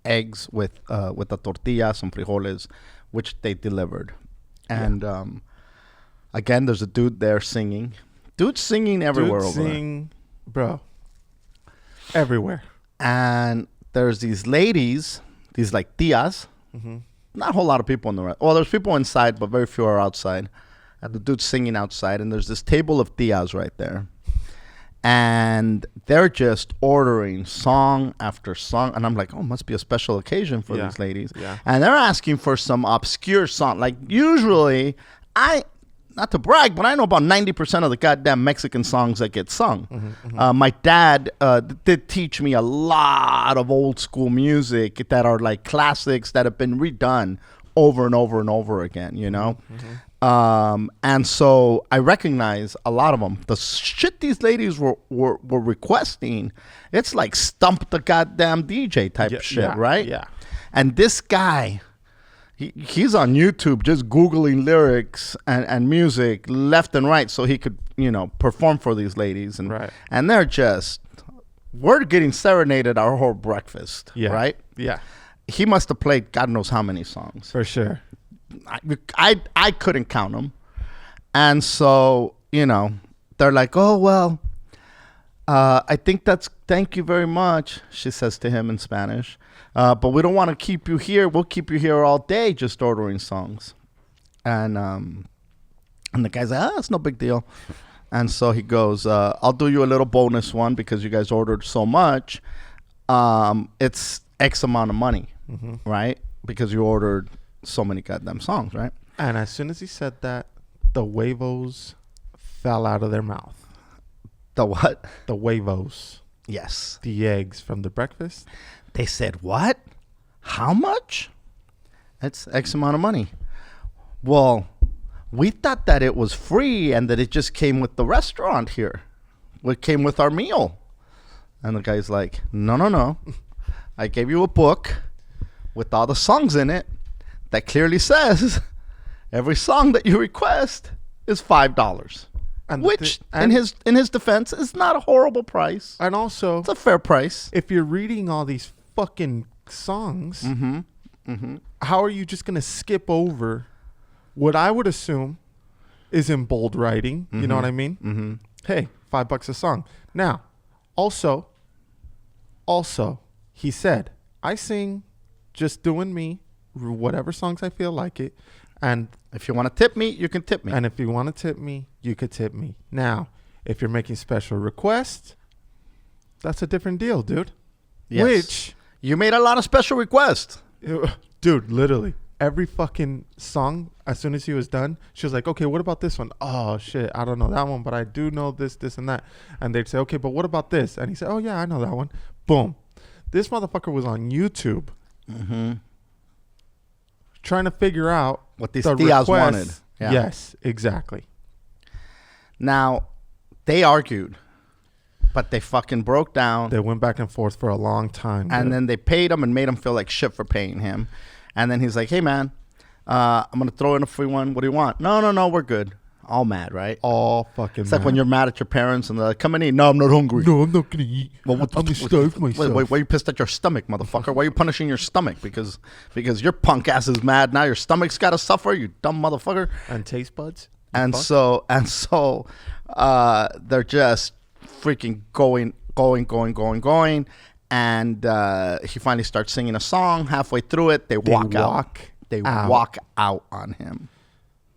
eggs with a tortilla, some frijoles, which they delivered. And again, there's a dude there singing. Dude's singing everywhere over there. Bro, everywhere. And there's these ladies, these like tias. Not a whole lot of people in the restaurant. Well, there's people inside, but very few are outside. And the dude's singing outside, and there's this table of tias right there. And they're just ordering song after song. And I'm like, oh, must be a special occasion for these ladies. Yeah. And they're asking for some obscure song. Like, usually, not to brag, but I know about 90% of the goddamn Mexican songs that get sung. My dad did teach me a lot of old school music that are like classics that have been redone over and over and over again, you know? And so I recognize a lot of them. The shit these ladies were requesting, it's like stump the goddamn DJ type shit, right? Yeah. And this guy, he's on YouTube just Googling lyrics and music left and right so he could, perform for these ladies. And they're just, we're getting serenaded our whole breakfast, right? Yeah. He must have played God knows how many songs. For sure. I couldn't count them. And so, they're like, oh, well, I think thank you very much, she says to him in Spanish. But we don't want to keep you here. We'll keep you here all day just ordering songs. And the guy's like, it's no big deal. And so he goes, I'll do you a little bonus one because you guys ordered so much. It's X amount of money, right? Because you ordered so many goddamn songs, right? And as soon as he said that, the huevos fell out of their mouth. The what? The huevos. Yes. The eggs from the breakfast. They said, what? How much? It's X amount of money. Well, we thought that it was free and that it just came with the restaurant here. It came with our meal. And the guy's like, no. I gave you a book with all the songs in it that clearly says every song that you request is $5. Which, in his defense, is not a horrible price. And also, it's a fair price. If you're reading all these fucking songs, how are you just going to skip over what I would assume is in bold writing? You know what I mean? Hey, $5 a song. Now, also, he said, I sing just doing me, whatever songs I feel like it. And if you want to tip me, you can tip me. And if you want to tip me, you could tip me. Now, if you're making special requests, that's a different deal, dude. Yes. Which you made a lot of special requests. Dude, literally. Every fucking song, as soon as he was done, she was like, okay, what about this one? Oh, shit, I don't know that one, but I do know this, and that. And they'd say, okay, but what about this? And he said, oh, yeah, I know that one. Boom. This motherfucker was on YouTube trying to figure out what these tias wanted. Yeah. Yes, exactly. Now, they argued, but they fucking broke down. They went back and forth for a long time. And then they paid him and made him feel like shit for paying him. And then he's like, hey, man, I'm going to throw in a free one. What do you want? No, we're good. All mad, right? All fucking It's mad. like when you're mad at your parents and they're like, come and eat. No, I'm not hungry. No, I'm not going to eat. Well, I'm going to starve myself. Why are you pissed at your stomach, motherfucker? Why are you punishing your stomach? Because your punk ass is mad. Now your stomach's got to suffer, you dumb motherfucker. And taste buds? And so they're just freaking going. And he finally starts singing a song. Halfway through it, they walk out. They walk out on him.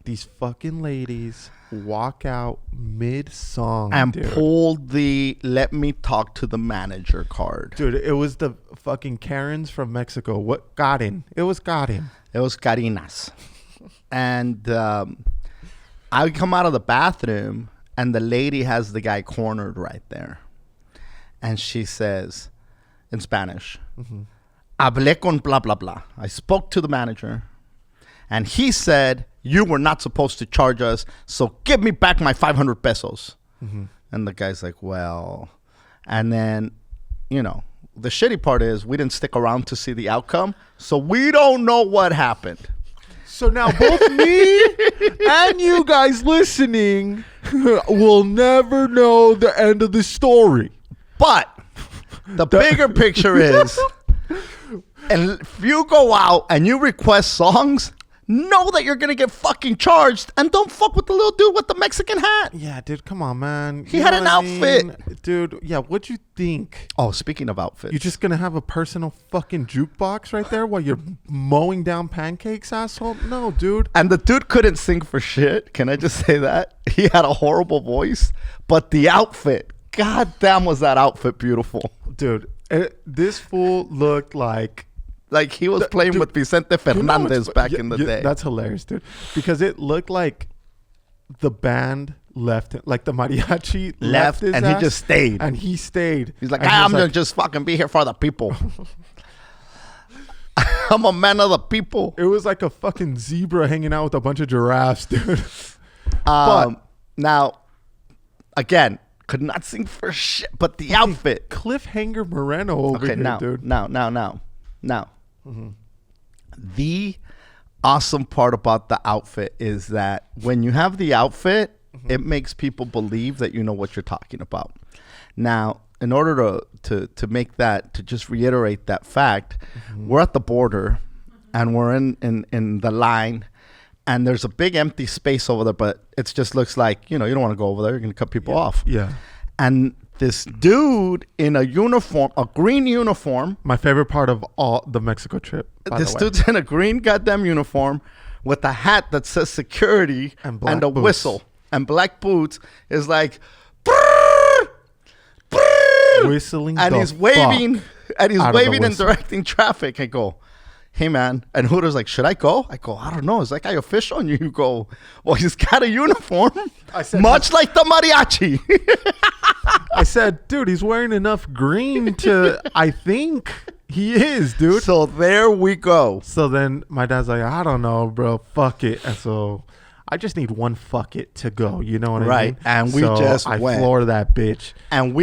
These fucking ladies walk out mid-song, and dude. pulled the "let me talk to the manager" card. Dude, it was the fucking Karens from Mexico. What got him? It was got him. It was Carinas. And I come out of the bathroom, and the lady has the guy cornered right there. And she says, in Spanish, hablé con blah, blah, blah. I spoke to the manager, and he said, you were not supposed to charge us, so give me back my 500 pesos. And the guy's like, well, and then, you know, the shitty part is we didn't stick around to see the outcome, so we don't know what happened. So now both me and you guys listening will never know the end of the story. But the bigger picture is, and if you go out and you request songs, know that you're going to get fucking charged, and don't fuck with the little dude with the Mexican hat. Yeah, dude, come on, man. He had an outfit. Dude, yeah, what'd you think? Oh, speaking of outfits. You're just going to have a personal fucking jukebox right there while you're mowing down pancakes, asshole? No, dude. And the dude couldn't sing for shit. Can I just say that? He had a horrible voice, but the outfit, god damn, was that outfit beautiful. Dude, this fool looked like he was playing with Vicente Fernandez back in the day. That's hilarious, dude. Because it looked like the band left him, like the mariachi left his and ass, he just stayed. And he stayed. He's like, I'm going to just fucking be here for the people. I'm a man of the people. It was like a fucking zebra hanging out with a bunch of giraffes, dude. But now, again, could not sing for shit, but the outfit. Cliffhanger Moreno over here, dude. Now. The awesome part about the outfit is that when you have the outfit, it makes people believe that you know what you're talking about. Now, in order to make that, to just reiterate that fact, we're at the border and we're in the line, and there's a big empty space over there, but it just looks like, you know, you don't want to go over there. You're going to cut people off. Yeah. And this dude in a uniform, a green uniform. My favorite part of all the Mexico trip. This dude's in a green goddamn uniform with a hat that says security and a boots. whistle and black boots is like, whistling, and he's waving, and directing traffic. I go, hey man, and Hooter's like, should I go? I go, I don't know. Is that guy official? And you go, well, he's got a uniform, much like the mariachi. I said, dude, he's wearing enough green to, I think he is, dude. So there we go. So then my dad's like, I don't know, bro. Fuck it. And so I just need one fuck it to go. You know what I mean? Right. And we just I went. floored that bitch. And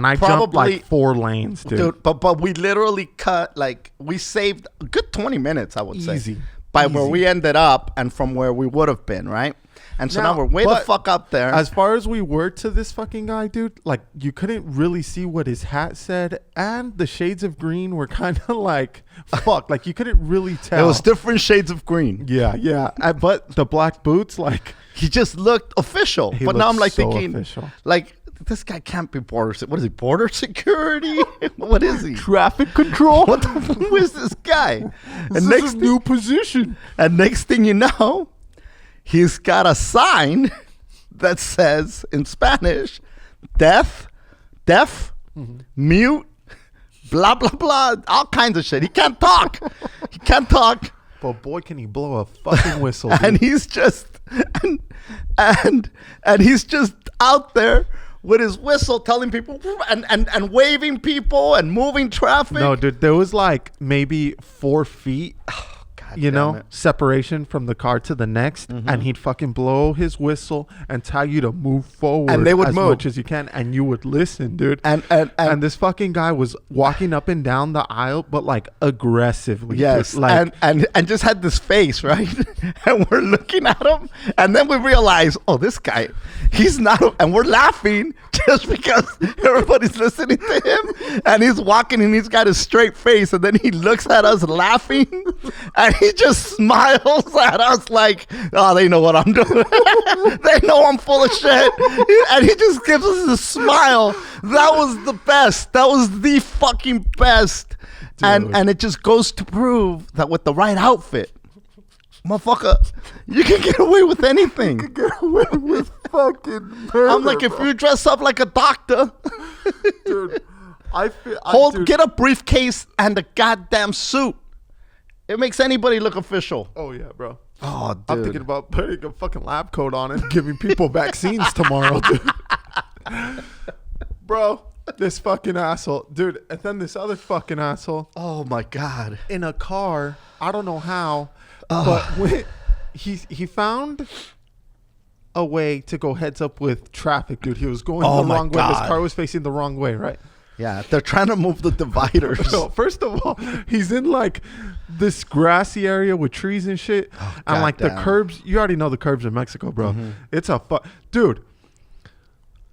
I jumped like 4 lanes, dude. But we literally cut, like, we saved a good 20 minutes, I would say. Easy. By where we ended up and from where we would have been, right? And so now we're way the fuck up there. As far as we were to this fucking guy, dude, like, you couldn't really see what his hat said, and the shades of green were kind of like, fuck, like, you couldn't really tell. It was different shades of green. Yeah. But the black boots, like, he just looked official. But now I'm like so thinking, official. like, this guy can't be border. What is he? Border security? What is he? Traffic control? Who is this guy? This is his new position. And next thing you know, he's got a sign that says in Spanish, deaf, mute, blah, blah, blah, all kinds of shit. He can't talk. But boy, can he blow a fucking whistle. And he's just, and he's just out there with his whistle telling people and waving people and moving traffic. No, dude, there was like maybe 4 feet. You know, separation from the car to the next, and he'd fucking blow his whistle and tell you to move forward, and they would as move much as you can, and you would listen, dude. And this fucking guy was walking up and down the aisle, but like aggressively. Yes, dude. Like, and just had this face, right? And we're looking at him, and then we realize, oh, this guy, he's not, and we're laughing just because everybody's listening to him, and he's walking, and he's got a straight face, and then he looks at us laughing, and he just smiles at us like, oh, they know what I'm doing. They know I'm full of shit. And he just gives us a smile. That was the best. That was the fucking best. And it just goes to prove that with the right outfit, motherfucker, you can get away with anything. You can get away with fucking murder. I'm like, if you dress up like a doctor, dude, get a briefcase and a goddamn suit. It makes anybody look official. Oh yeah, bro. Oh, dude. I'm thinking about putting a fucking lab coat on and giving people vaccines tomorrow, dude. Bro, this fucking asshole, dude. And then this other fucking asshole. Oh my God. In a car, I don't know how, but when he found a way to go heads up with traffic, dude. He was going the wrong way. His car was facing the wrong way, right? Yeah, they're trying to move the dividers. No, first of all, he's in like this grassy area with trees and shit. And like the curbs, you already know the curbs in Mexico, bro. Mm-hmm. It's a dude,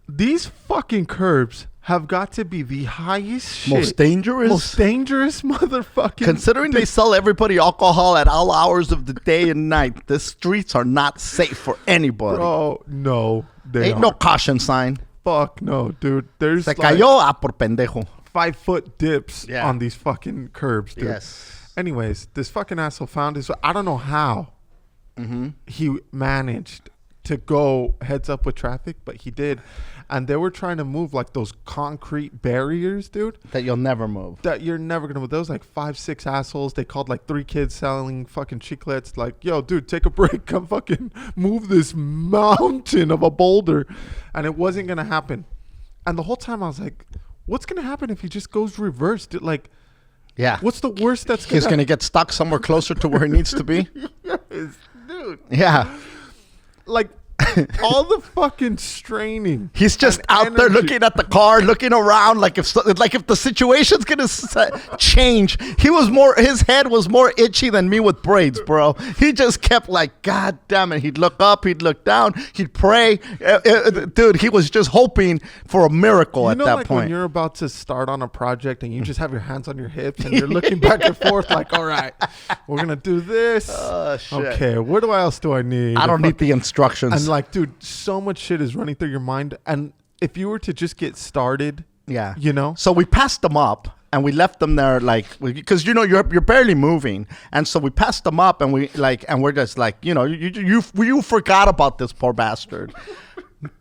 these fucking curbs have got to be the highest shit. Most dangerous motherfucking. Considering they sell everybody alcohol at all hours of the day and night, the streets are not safe for anybody. Oh, no. Ain't no caution sign. Fuck no, dude. There's Se cayó por pendejo. 5-foot dips on these fucking curbs, dude. Yes. Anyways, this fucking asshole found his. I don't know how he managed to go heads up with traffic, but he did. And they were trying to move like those concrete barriers, dude. That you'll never move. That you're never gonna move. Those like 5-6 assholes. They called like 3 kids selling fucking chiclets. Like, yo, dude, take a break. Come fucking move this mountain of a boulder. And it wasn't gonna happen. And the whole time I was like, what's gonna happen if he just goes reverse? Dude, like, yeah. What's the worst that's gonna He's gonna get stuck somewhere closer to where he needs to be. Yes, dude. Yeah. Like, all the fucking straining. He's just out there looking at the car, looking around like if the situation's gonna change. His head was more itchy than me with braids, bro. He just kept like, God damn it. He'd look up, he'd look down, he'd pray. Dude, he was just hoping for a miracle at that point. When you're about to start on a project and you just have your hands on your hips and you're looking back and forth like, all right, we're gonna do this. Shit. Okay, what else do I need? I don't need the instructions. And like, dude, so much shit is running through your mind. And if you were to just get started, you know. So we passed them up and we left them there, like, because you're barely moving, and so we passed them up and we're just like, you forgot about this poor bastard.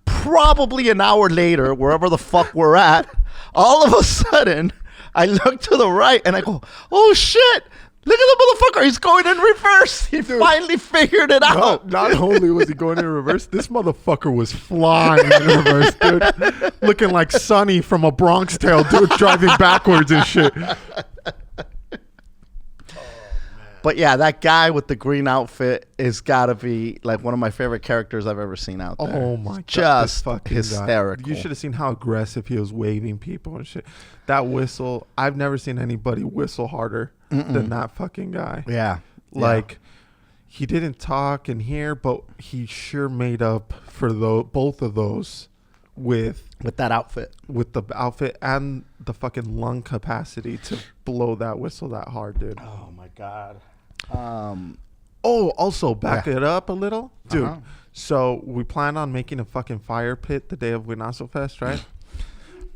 Probably an hour later, wherever the fuck we're at, all of a sudden, I look to the right and I go, oh shit. Look at the motherfucker. He's going in reverse. He finally figured it out. Not only was he going in reverse, this motherfucker was flying in reverse, dude. Looking like Sonny from A Bronx Tale, dude, driving backwards and shit. But yeah, that guy with the green outfit is got to be like one of my favorite characters I've ever seen out there. Oh my God. Just hysterical. Guy. You should have seen how aggressive he was waving people and shit. That whistle, I've never seen anybody whistle harder than that fucking guy. Yeah. Like, he didn't talk in here, but he sure made up for both of those with that outfit. With the outfit and the fucking lung capacity to blow that whistle that hard, dude. Oh my God. Also back it up a little, dude. So we plan on making a fucking fire pit the day of Winazo Fest, right?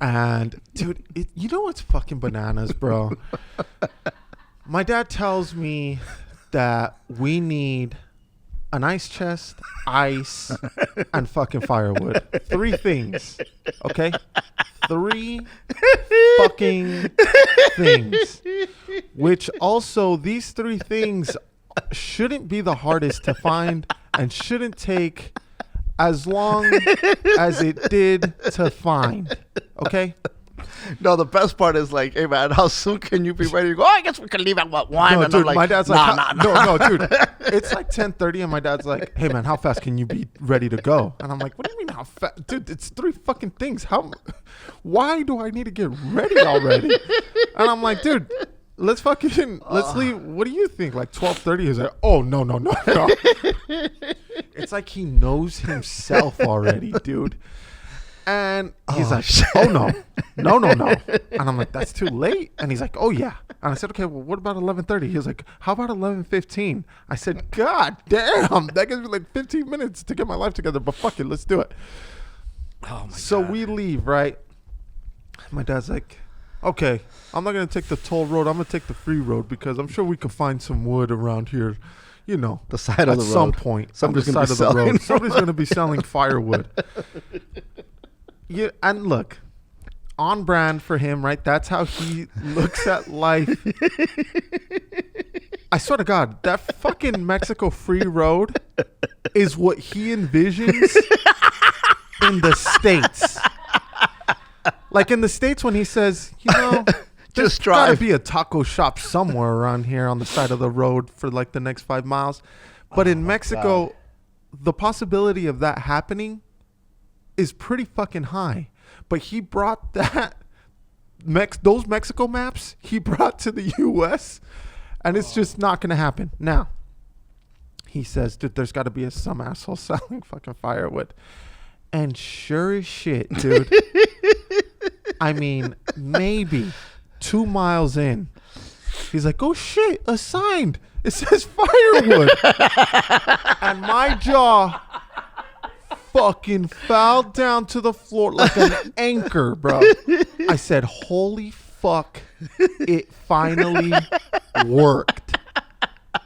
And dude, you know what's fucking bananas, bro? My dad tells me that we need an ice chest, ice, and fucking firewood. 3 things, okay? 3 fucking things. Which also, these 3 things shouldn't be the hardest to find and shouldn't take as long as it did to find, okay? No, the best part is like, hey man, how soon can you be ready to go? Oh, I guess we can leave at what, 1? No, and dude, I'm like, my dad's nah, like, no, dude. It's like 10:30, and my dad's like, hey man, how fast can you be ready to go? And I'm like, what do you mean how fast, dude? It's 3 fucking things. Why do I need to get ready already? And I'm like, dude, let's leave. What do you think? Like 12:30? He's like, oh no. It's like he knows himself already, dude. And he's like, oh, no. And I'm like, that's too late. And he's like, oh, yeah. And I said, okay, well, what about 11:30? He was like, how about 11:15? I said, God damn, that gives me like 15 minutes to get my life together, but fuck it, let's do it. Oh my So God. we leave, right? My dad's like, okay, I'm not going to take the toll road. I'm going to take the free road because I'm sure we could find some wood around here, you know, The side of at the some road. point. Somebody's on gonna the be side of the selling- road. Somebody's going to be selling firewood. Yeah, and look, on brand for him, right? That's how he looks at life. I swear to God, that fucking Mexico free road is what he envisions in the States. Like in the States when he says, you know, there's Just got to drive. be a taco shop somewhere around here on the side of the road for like the next 5 miles. But in Mexico, the possibility of that happening is pretty fucking high. But he brought that those Mexico maps he brought to the US, and it's just not going to happen. Now, he says, dude, there's got to be some asshole selling fucking firewood. And sure as shit, dude. I mean, maybe 2 miles in, he's like, oh shit, a sign. It says firewood. And my jaw fucking fell down to the floor like an anchor, bro. I said, holy fuck, it finally worked.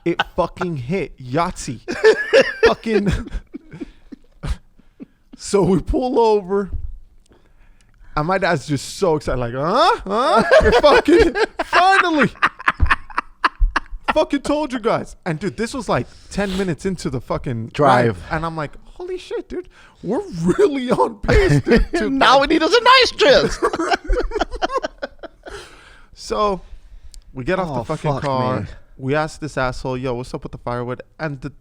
It fucking hit Yahtzee. Fucking. So we pull over. And my dad's just so excited, like, It fucking, finally. Fucking told you guys. And dude, this was like 10 minutes into the fucking Drive. And I'm like, holy shit, dude. We're really on pace, dude. Now we need us a nice trip. So we get off the fucking fuck car. me. We asked this asshole, yo, what's up with the firewood? And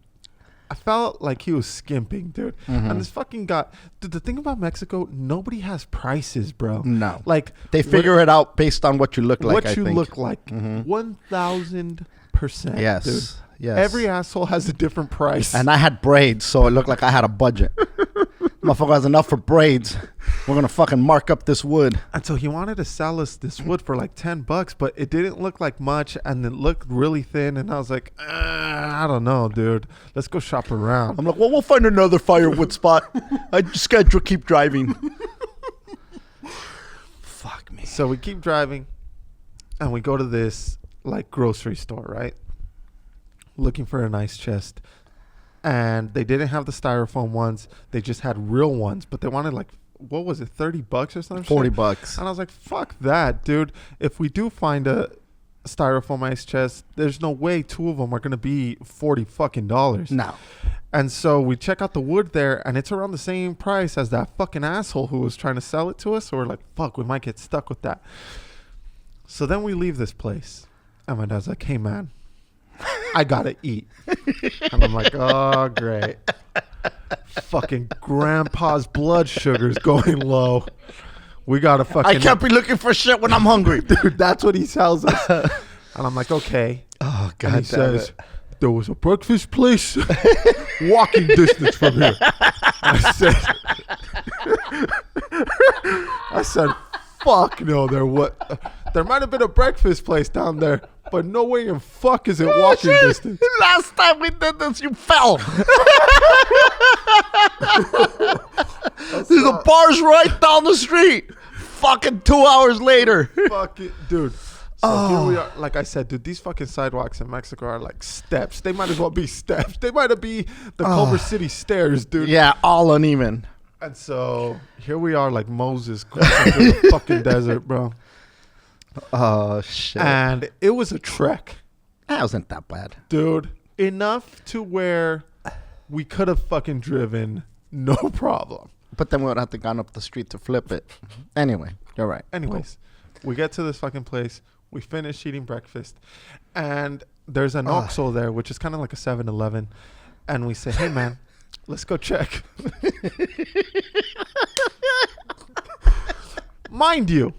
I felt like he was skimping, dude. Mm-hmm. And this fucking guy, dude, the thing about Mexico, nobody has prices, bro. No. Like, They figure it out based on what you look like. what I you think. look like. Mhm. 1,000%. Yes. Dude. Yes. Every asshole has a different price. And I had braids, so it looked like I had a budget. Motherfucker has enough for braids. We're gonna fucking mark up this wood. And so he wanted to sell us this wood for like $10, but it didn't look like much, and it looked really thin. And I was like, I don't know, dude. Let's go shop around. I'm like, well, we'll find another firewood spot. I just gotta keep driving. Fuck me. So we keep driving, and we go to this like grocery store, right? Looking for a nice chest. And they didn't have the styrofoam ones. They just had real ones, but they wanted like, what was it, $30 or something? $40. And I was like, fuck that, dude. If we do find a styrofoam ice chest, there's no way 2 of them are going to be $40 fucking dollars. No. And so we check out the wood there, and it's around the same price as that fucking asshole who was trying to sell it to us. So we're like, fuck, we might get stuck with that. So then we leave this place, and my dad's like, hey, man, I gotta eat. And I'm like, oh, great. Fucking grandpa's blood sugar's going low. We gotta fucking... I can't be looking for shit when I'm hungry. Dude, that's what he tells us. And I'm like, okay. Oh, And God he says, there was a breakfast place walking distance from here. I said, fuck no, there might have been a breakfast place down there, but no way in fuck is it walking distance. Last time we did this, you fell. There's a bar's right down the street. Fucking 2 hours later. Fuck it, dude. So here we are. Like I said, dude, these fucking sidewalks in Mexico are like steps. They might as well be steps. They might have be the Culver City stairs, dude. Yeah, all uneven. And so here we are like Moses crossing through the fucking desert, bro. Oh, shit. And it was a trek, That wasn't that bad. dude. Enough to where we could have fucking driven, no problem. But then we would have to gone up the street to flip it. Anyway, you're right. Anyways, we get to this fucking place. We finish eating breakfast. And there's an Oxxo there, which is kind of like a 7-Eleven. And we say, hey, man, let's go check. Mind you,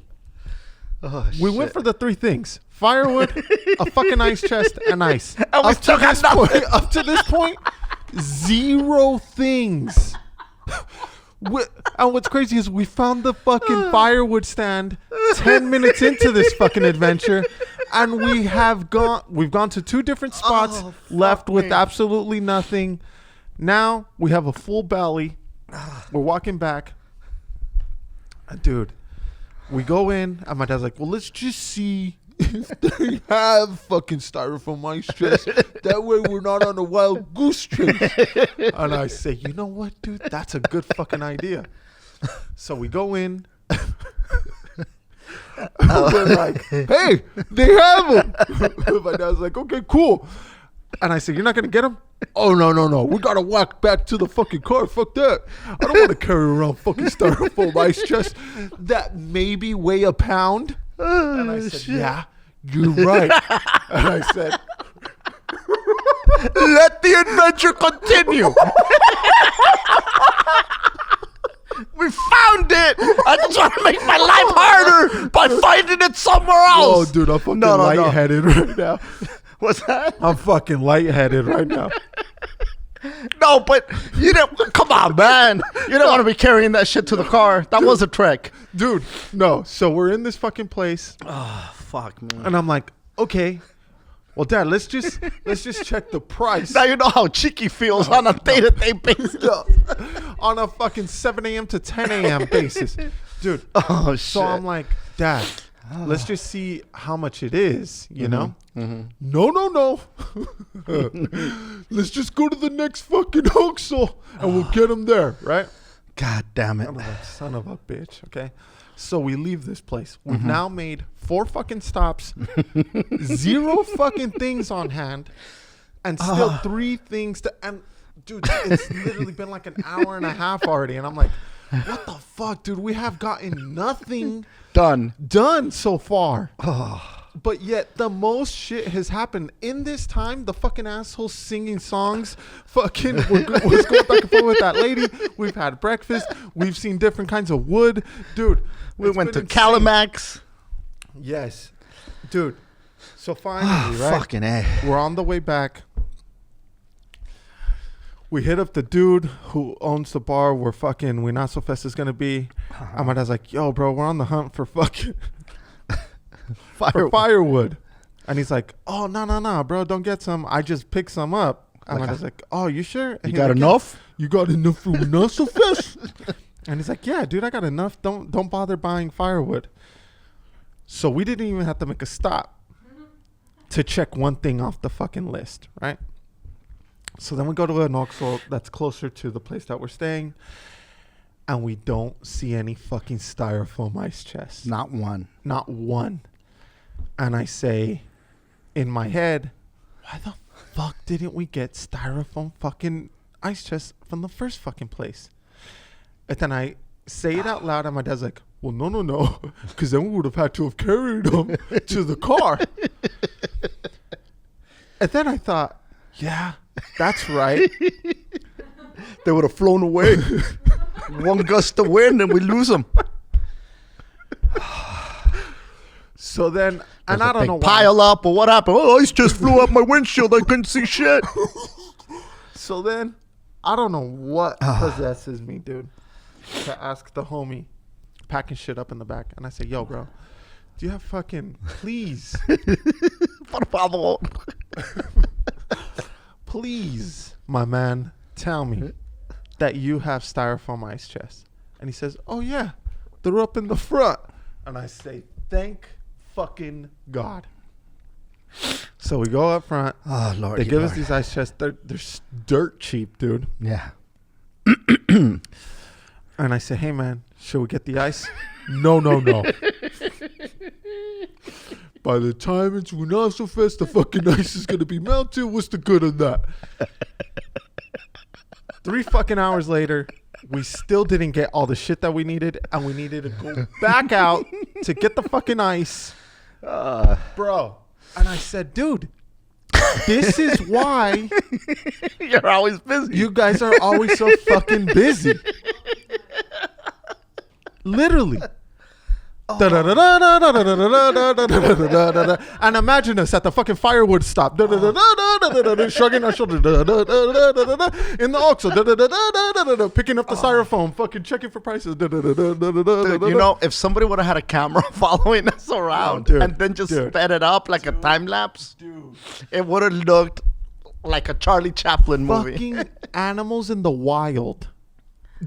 Oh, we went for the 3 things: firewood, a fucking ice chest, and ice. And we still got nothing. Up to this point, 0 things. And what's crazy is we found the fucking firewood stand 10 minutes into this fucking adventure, And we've gone to 2 different spots, left with absolutely nothing. Now we have a full belly. We're walking back. Dude, we go in, and my dad's like, well, let's just see if they have fucking styrofoam ice chest. That way we're not on a wild goose chase. And I say, you know what, dude? That's a good fucking idea. So we go in. We're like, hey, they have them. My dad's like, okay, cool. And I said, you're not going to get them? Oh, no. We got to walk back to the fucking car. Fuck that. I don't want to carry around fucking styrofoam ice chest that maybe weigh a pound. And I said, yeah, you're right. And I said, let the adventure continue. We found it. I just want to make my life harder by finding it somewhere else. Oh, dude, I'm fucking lightheaded right now. What's that? I'm fucking lightheaded right now. No, but you don't. Come on, man. You don't want to be carrying that shit to the car. That was a trick. Dude, no. So we're in this fucking place. Oh, fuck, man. And I'm like, okay. Well, Dad, let's just check the price. Now you know how Cheeky feels on a day-to-day basis. On a fucking 7 a.m. to 10 a.m. basis. Dude. Oh, shit. So I'm like, Dad, let's just see how much it is, you know? Mm-hmm. No. Let's just go to the next fucking Hoaxel and we'll get them there, right? God damn it. I'm like, son of a bitch, okay? So we leave this place. We've now made 4 fucking stops, 0 fucking things on hand, and still 3 things to... And, dude, it's literally been like an hour and a half already. And I'm like, what the fuck, dude? We have gotten nothing done so far. But yet the most shit has happened in this time. The fucking assholes singing songs, fucking was going back and forth with that lady. We've had breakfast. We've seen different kinds of wood, dude. We went to Calimax. Yes, dude. So finally, right? Fucking A. We're on the way back. We hit up the dude who owns the bar where fucking Winazo Fest is gonna be. And my dad's like, yo, bro, we're on the hunt for fucking firewood. And he's like, oh, no, bro, don't get some. I just picked some up. And my dad's like, oh, you sure? And you got enough? You got enough for Winazo Fest? And he's like, yeah, dude, I got enough. Don't bother buying firewood. So we didn't even have to make a stop to check one thing off the fucking list, right? So then we go to an Oxford that's closer to the place that we're staying, and we don't see any fucking styrofoam ice chests. Not one. Not one. And I say, in my head, why the fuck didn't we get styrofoam fucking ice chests from the first fucking place? And then I say it out loud, and my dad's like, well, no, because then we would have had to have carried them to the car. And then I thought, yeah, that's right. They would have flown away. One gust of wind and we lose them. So then, and I don't know why. Pile up or what happened? Oh, ice just flew up my windshield. I couldn't see shit. So then, I don't know what possesses me, dude, to ask the homie packing shit up in the back. And I say, yo, bro, do you have fucking, please, Por favor. please, my man, tell me that you have styrofoam ice chests. And he says, oh, yeah, they're up in the front. And I say, thank fucking God. So we go up front. Oh, Lord. They give us these ice chests. They're dirt cheap, dude. Yeah. And I say, hey, man, should we get the ice? No. By the time it's Winazo Fest, the fucking ice is going to be melted. What's the good of that? 3 fucking hours later, we still didn't get all the shit that we needed. And we needed to go back out to get the fucking ice. Bro. And I said, dude, this is why you're always busy. You guys are always so fucking busy. Literally. And imagine us at the fucking firewood stop, shrugging our shoulders, in the Oxxo, picking up the styrofoam, fucking checking for prices. Dude, you know, if somebody would have had a camera following us around and then just sped it up like a time lapse, it would have looked like a Charlie Chaplin movie. Fucking animals in the wild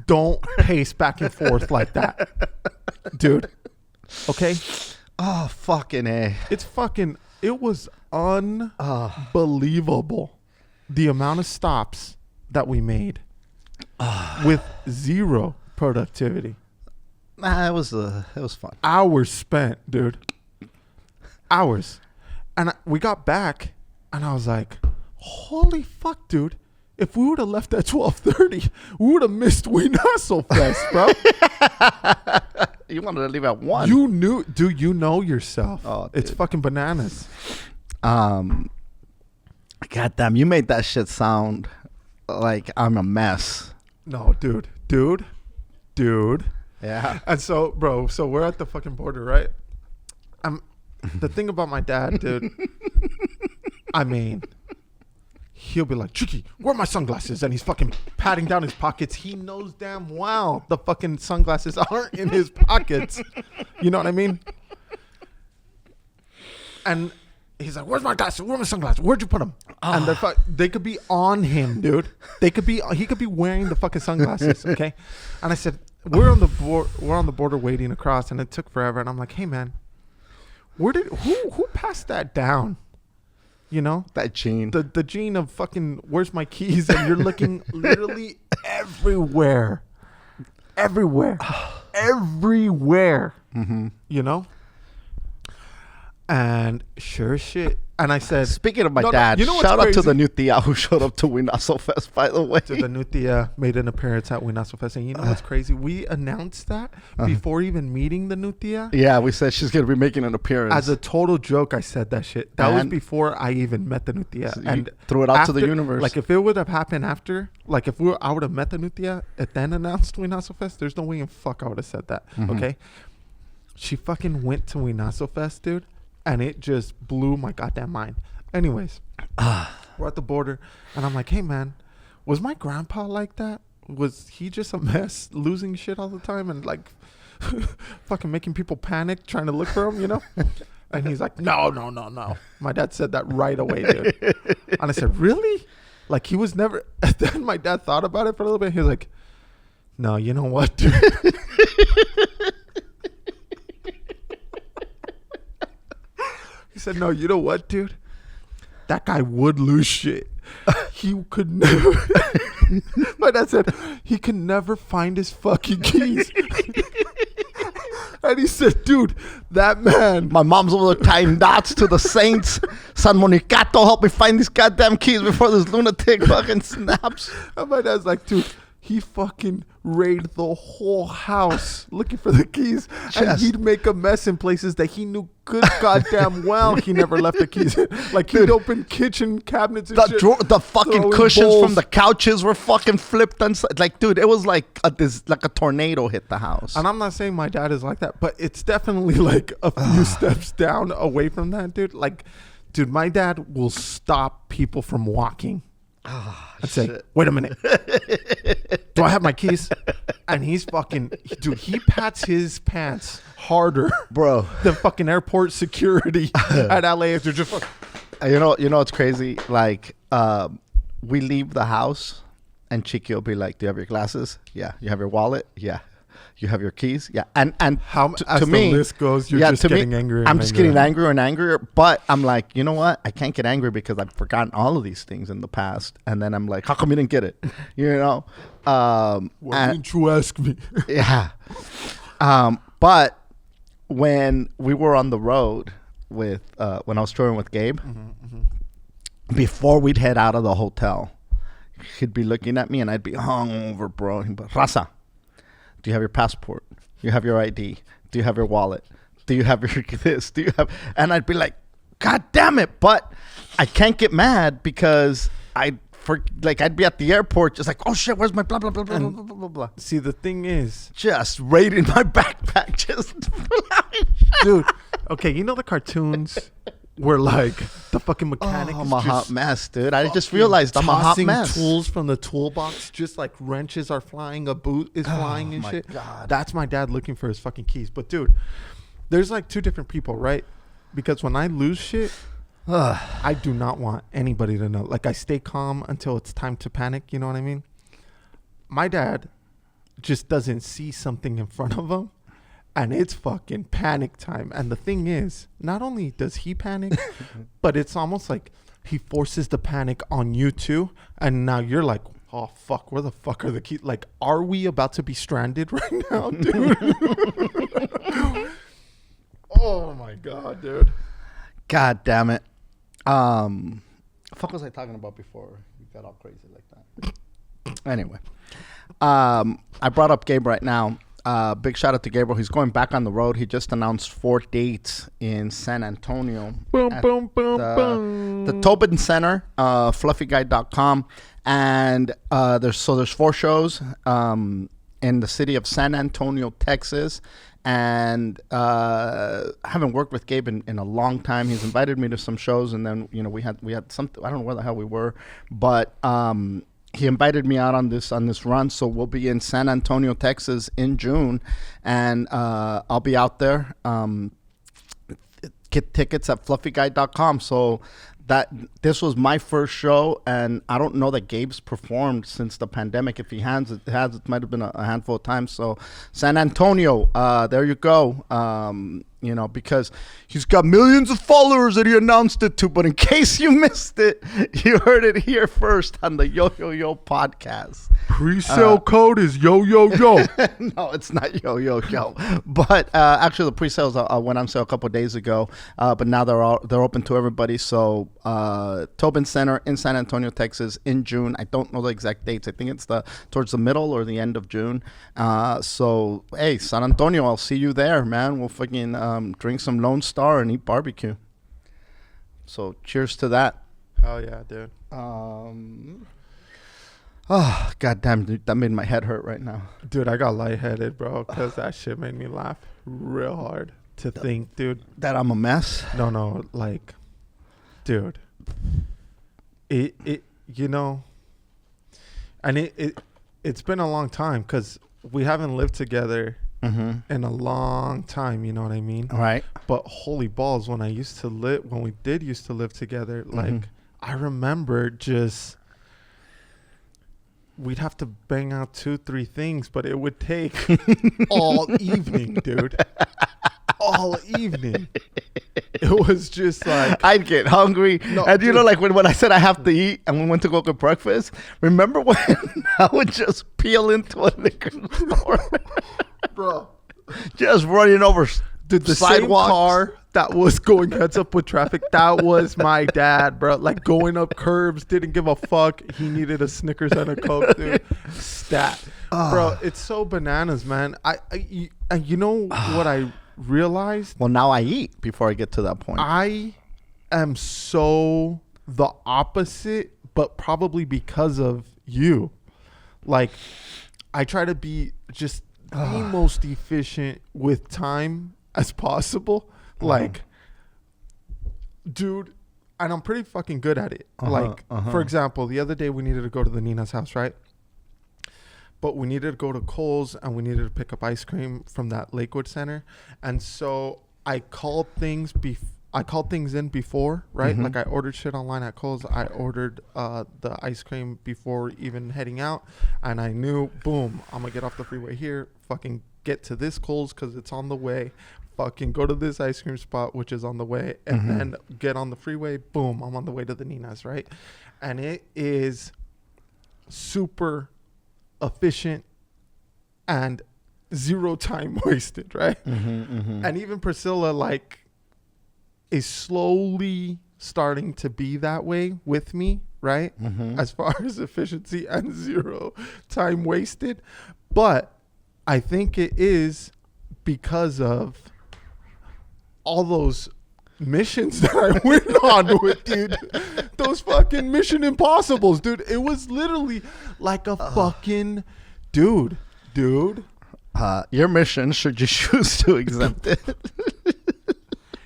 don't pace back and forth like that, dude. Okay? Oh, fucking A. It was unbelievable the amount of stops that we made with zero productivity. Nah, it was fun. Hours spent, dude. Hours. And we got back, and I was like, holy fuck, dude. If we would have left at 12:30, we would have missed Weenassel Fest, bro. You wanted to leave at 1. You knew, dude. You know yourself. Oh, it's fucking bananas. Goddamn, you made that shit sound like I'm a mess. No, dude. Yeah. And so, bro, we're at the fucking border, right? The thing about my dad, dude. I mean, he'll be like, Chicky, where are my sunglasses? And he's fucking patting down his pockets. He knows damn well the fucking sunglasses aren't in his pockets. You know what I mean? And he's like, where's my glasses? Where are my sunglasses? Where'd you put them? And they could be on him, dude. He could be wearing the fucking sunglasses, okay? And I said, we're on the border waiting across, and it took forever. And I'm like, hey, man, who passed that down? You know, that gene, the gene of fucking where's my keys, and you're looking literally everywhere. Mm-hmm. You know, and sure shit. And I said, speaking of my dad, you know, shout out to the new tia who showed up to Weenassel Fest, by the way. The new tia made an appearance at Weenassel Fest. And you know what's crazy? We announced that before even meeting the new tia. Yeah, we said she's going to be making an appearance. As a total joke, I said that shit. That was before I even met the new tia. So and threw it out to the universe. Like, if it would have happened after, like, if I would have met the new tia and then announced Weenassel Fest, there's no way in fuck I would have said that. Mm-hmm. Okay? She fucking went to Weenassel Fest, dude. And it just blew my goddamn mind. Anyways, we're at the border, and I'm like, hey, man, was my grandpa like that? Was he just a mess, losing shit all the time and, like, fucking making people panic, trying to look for him, you know? And he's like, no. My dad said that right away, dude. And I said, really? Like, he was never... And then my dad thought about it for a little bit. He was like, no, you know what, dude? He said, no, you know what, dude? That guy would lose shit. He could never. My dad said he could never find his fucking keys. And he said, dude, that man. My mom's over there tying knots to the saints. San Monicato, help me find these goddamn keys before this lunatic fucking snaps. And my dad's like, dude, he fucking raided the whole house looking for the keys. And he'd make a mess in places that he knew good goddamn well he never left the keys in. Like, he'd open kitchen cabinets and shit. The fucking cushions from the couches were fucking flipped. Like, dude, it was like a tornado hit the house. And I'm not saying my dad is like that, but it's definitely like a few steps down away from that, dude. Like, dude, my dad will stop people from walking. I'd say, wait a minute. Do I have my keys? And he's fucking, dude, he pats his pants harder, bro, than fucking airport security at LAX. They're just fucking. You know what's crazy? Like, we leave the house and Chiqui will be like, do you have your glasses? Yeah. You have your wallet? Yeah. You have your keys? Yeah. And how as to me, the list goes, you're just getting angrier. I'm just getting angrier and angrier. But I'm like, you know what? I can't get angry because I've forgotten all of these things in the past. And then I'm like, how come you didn't get it? You know? Why didn't you ask me? Yeah. But when we were on the road with, when I was touring with Gabe, before we'd head out of the hotel, he'd be looking at me and I'd be hungover, bro. He'd be, Raza, do you have your passport? Do you have your ID? Do you have your wallet? Do you have your this? Do you have? And I'd be like, God damn it! But I can't get mad because I I'd be at the airport just like, oh shit, where's my blah blah blah blah blah blah blah blah. See, the thing is, Just raiding my backpack, just dude. Okay, you know the cartoons where like the fucking mechanic I'm is a just hot mess, dude. I just realized I'm a hot tossing mess. tools from the toolbox, just like wrenches are flying, a boot is flying and my shit. God. That's my dad looking for his fucking keys. But dude, there's like two different people, right? Because when I lose shit, I do not want anybody to know. Like I stay calm until it's time to panic. You know what I mean? My dad just doesn't see something in front of him, and it's fucking panic time. And the thing is, not only does he panic, but it's almost like he forces the panic on you too. And now you're like, oh fuck, where the fuck are the keys? Like, are we about to be stranded right now, dude? Oh my god, dude. God damn it. Fuck was I talking about before you got all crazy like that? Anyway, I brought up Gabe right now. Big shout out to Gabriel. He's going back on the road. He just announced 4 dates in San Antonio. Boom, at boom, boom, the, boom. the Tobin Center, fluffyguy.com. And there's 4 shows in the city of San Antonio, Texas. And I haven't worked with Gabe in a long time. He's invited me to some shows, and then we had something. I don't know where the hell we were, but he invited me out on this run. So we'll be in San Antonio, Texas in June, and I'll be out there. Get tickets at fluffyguy.com. So this was my first show, and I don't know that Gabe's performed since the pandemic. If he has, it might have been a handful of times. So San Antonio, there you go. Because he's got millions of followers that he announced it to. But in case you missed it, you heard it here first on the Yo Yo Yo podcast. Pre-sale code is yo yo yo. No, it's not yo yo yo. But actually, the pre-sales went on sale a couple of days ago. But now they're open to everybody. So Tobin Center in San Antonio, Texas, in June. I don't know the exact dates. I think it's towards the middle or the end of June. So hey, San Antonio, I'll see you there, man. We'll fucking drink some Lone Star and eat barbecue. So cheers to that. Hell yeah, dude. Oh, goddamn, dude, that made my head hurt right now. Dude, I got lightheaded, bro, because that shit made me laugh real hard to think, dude. That I'm a mess? No, like, dude. And it's been a long time because we haven't lived together in a long time, you know what I mean? Right. But holy balls, when we used to live together, like, I remember just... We'd have to bang out 2-3 things, but it would take all evening, dude. All evening. It was just like... I'd get hungry. No, and dude. like when I said I have to eat and we went to go get breakfast, remember when I would just peel into a liquor store? Bro. Just running over Dude, the sidewalks. same car that was going heads up with traffic, that was my dad, bro. Like going up curbs, didn't give a fuck. He needed a Snickers and a Coke, dude. Stat. Bro, it's so bananas, man. You know what I realized? Well, now I eat before I get to that point. I am so the opposite, but probably because of you. Like, I try to be just the most efficient with time as possible. Like, dude, and I'm pretty fucking good at it. For example, the other day we needed to go to the Nina's house, right? But we needed to go to Kohl's and we needed to pick up ice cream from that Lakewood Center. And so I called things in before, right? Like I ordered shit online at Kohl's. I ordered the ice cream before even heading out. And I knew, boom, I'm going to get off the freeway here, fucking get to this Kohl's because it's on the way. Fucking go to this ice cream spot, which is on the way. And then get on the freeway. Boom, I'm on the way to the Nina's, right? And it is super efficient and zero time wasted, right? And even Priscilla, like, is slowly starting to be that way with me, right? As far as efficiency and zero time wasted. But I think it is because of all those missions that I went on with, dude. those fucking Mission Impossibles, dude. It was literally like a fucking dude. Your mission, should you choose to exempt it.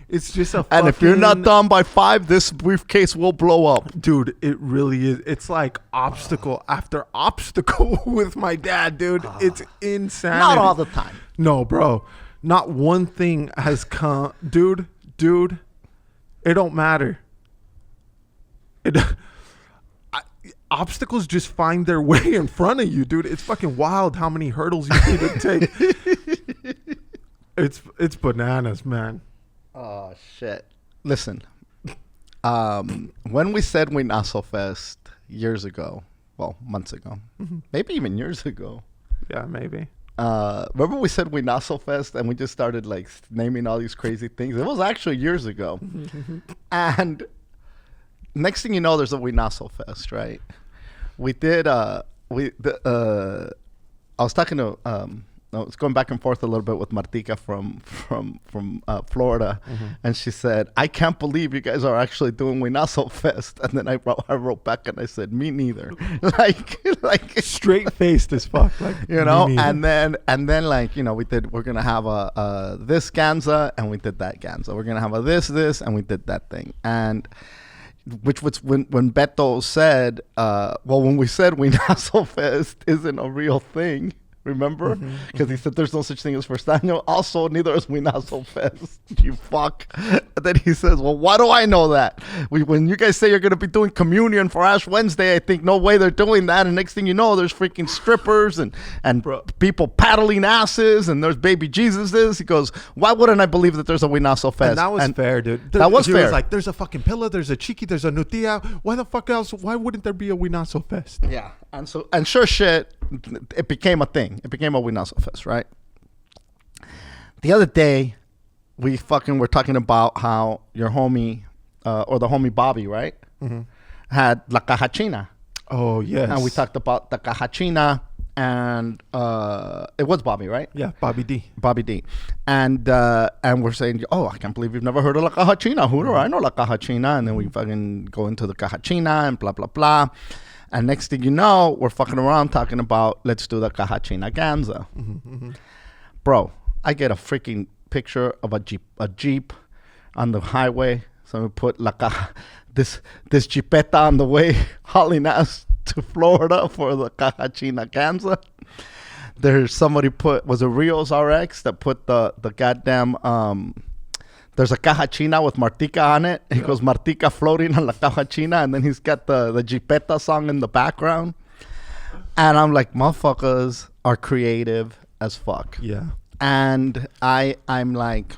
It's just a And if you're not done by 5, this briefcase will blow up. Dude, it really is. It's like obstacle after obstacle with my dad, dude. It's insane. Not all the time. No, bro. Not one thing has come. Dude, it don't matter. Obstacles just find their way in front of you, dude. It's fucking wild how many hurdles you need to take. It's bananas, man. Oh, shit. Listen, when we said Winazo Fest years ago, well, months ago, maybe even years ago. Yeah, maybe. Remember we said Winazo Fest and we just started like naming all these crazy things? It was actually years ago. And next thing you know, there's a Winazo Fest, right? We did, I was talking to, I was going back and forth a little bit with Martika from Florida, and she said, "I can't believe you guys are actually doing Winazo Fest." And then I wrote back and I said, "Me neither." like straight faced as fuck, like, you know. And then like, you know, we're gonna have a this Ganza, and we did that Ganza. We're gonna have a this, and we did that thing. And which was when Beto said, well, when we said Winazo Fest isn't a real thing. Remember? Because he said there's no such thing as First Año. Also, neither is Winazo Fest. You fuck. And then he says, well, why do I know that? When you guys say you're going to be doing communion for Ash Wednesday, I think no way they're doing that. And next thing you know, there's freaking strippers and people paddling asses and there's baby Jesuses. He goes, why wouldn't I believe that there's a Winazo Fest? And that was fair, dude. That was fair. He was like, there's a fucking pillar, there's a chiqui, there's a nutia. Why the fuck else? Why wouldn't there be a Winazo Fest? Yeah. And sure shit, it became a thing. It became a Winazo Fest, right? The other day, we fucking were talking about how your homie, or the homie Bobby, right? Had La Caja China. Oh, yes. And we talked about the Caja China, and it was Bobby, right? Yeah, Bobby D. Bobby D. And we're saying, oh, I can't believe you've never heard of La Caja China. Who do I know La Caja China? And then we fucking go into the Caja China and blah, blah, blah. And next thing you know, we're fucking around talking about, let's do the Caja China Ganza. Bro, I get a freaking picture of a Jeep on the highway. So we put this Jeepeta on the way, hauling ass to Florida for the Caja China Ganza. There's somebody was a Rios RX that put the goddamn, there's a Caja China with Martika on it. He goes, Martika floating on la Caja China. And then he's got the Jeepeta song in the background. And I'm like, motherfuckers are creative as fuck. Yeah. And I'm like,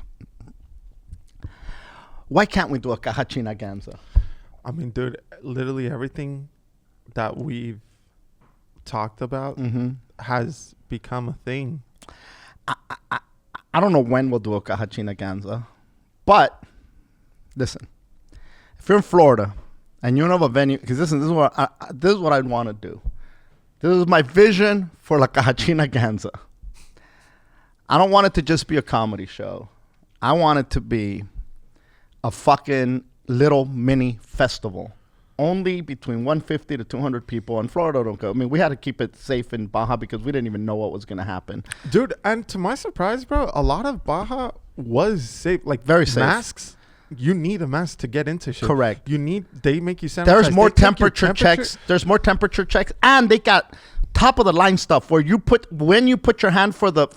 why can't we do a Caja China Ganza? I mean, dude, literally everything that we've talked about has become a thing. I don't know when we'll do a Caja China Ganza. But listen, if you're in Florida and you don't have a venue, because this is what I'd want to do. This is my vision for La Caja China Ganza. I don't want it to just be a comedy show. I want it to be a fucking little mini festival. Only between 150 to 200 people. In Florida don't go. I mean, we had to keep it safe in Baja because we didn't even know what was going to happen. Dude, and to my surprise, bro, a lot of Baja was safe. Like, very safe. Masks, you need a mask to get into shit. Correct. They make you sanitize. There's more temperature checks. There's more temperature checks. And they got top of the line stuff where when you put your hand for the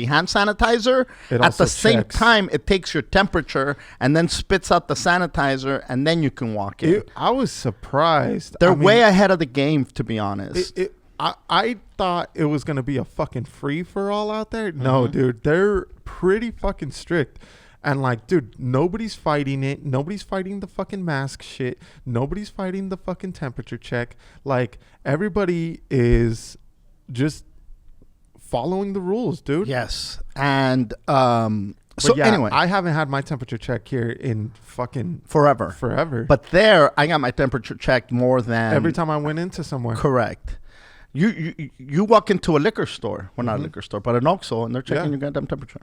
hand sanitizer, at the same time it takes your temperature and then spits out the sanitizer and then you can walk in. I was surprised. They're way ahead of the game, to be honest. I thought it was gonna be a fucking free for all out there. No, dude, they're pretty fucking strict. And like, dude, nobody's fighting it. Nobody's fighting the fucking mask shit. Nobody's fighting the fucking temperature check. Like, everybody is just following the rules, dude. Yes. And anyway, I haven't had my temperature check here in fucking forever. But there, I got my temperature checked more than every time I went into somewhere. Correct. You walk into a liquor store, well, not a liquor store, but an OXXO, and they're checking your goddamn temperature.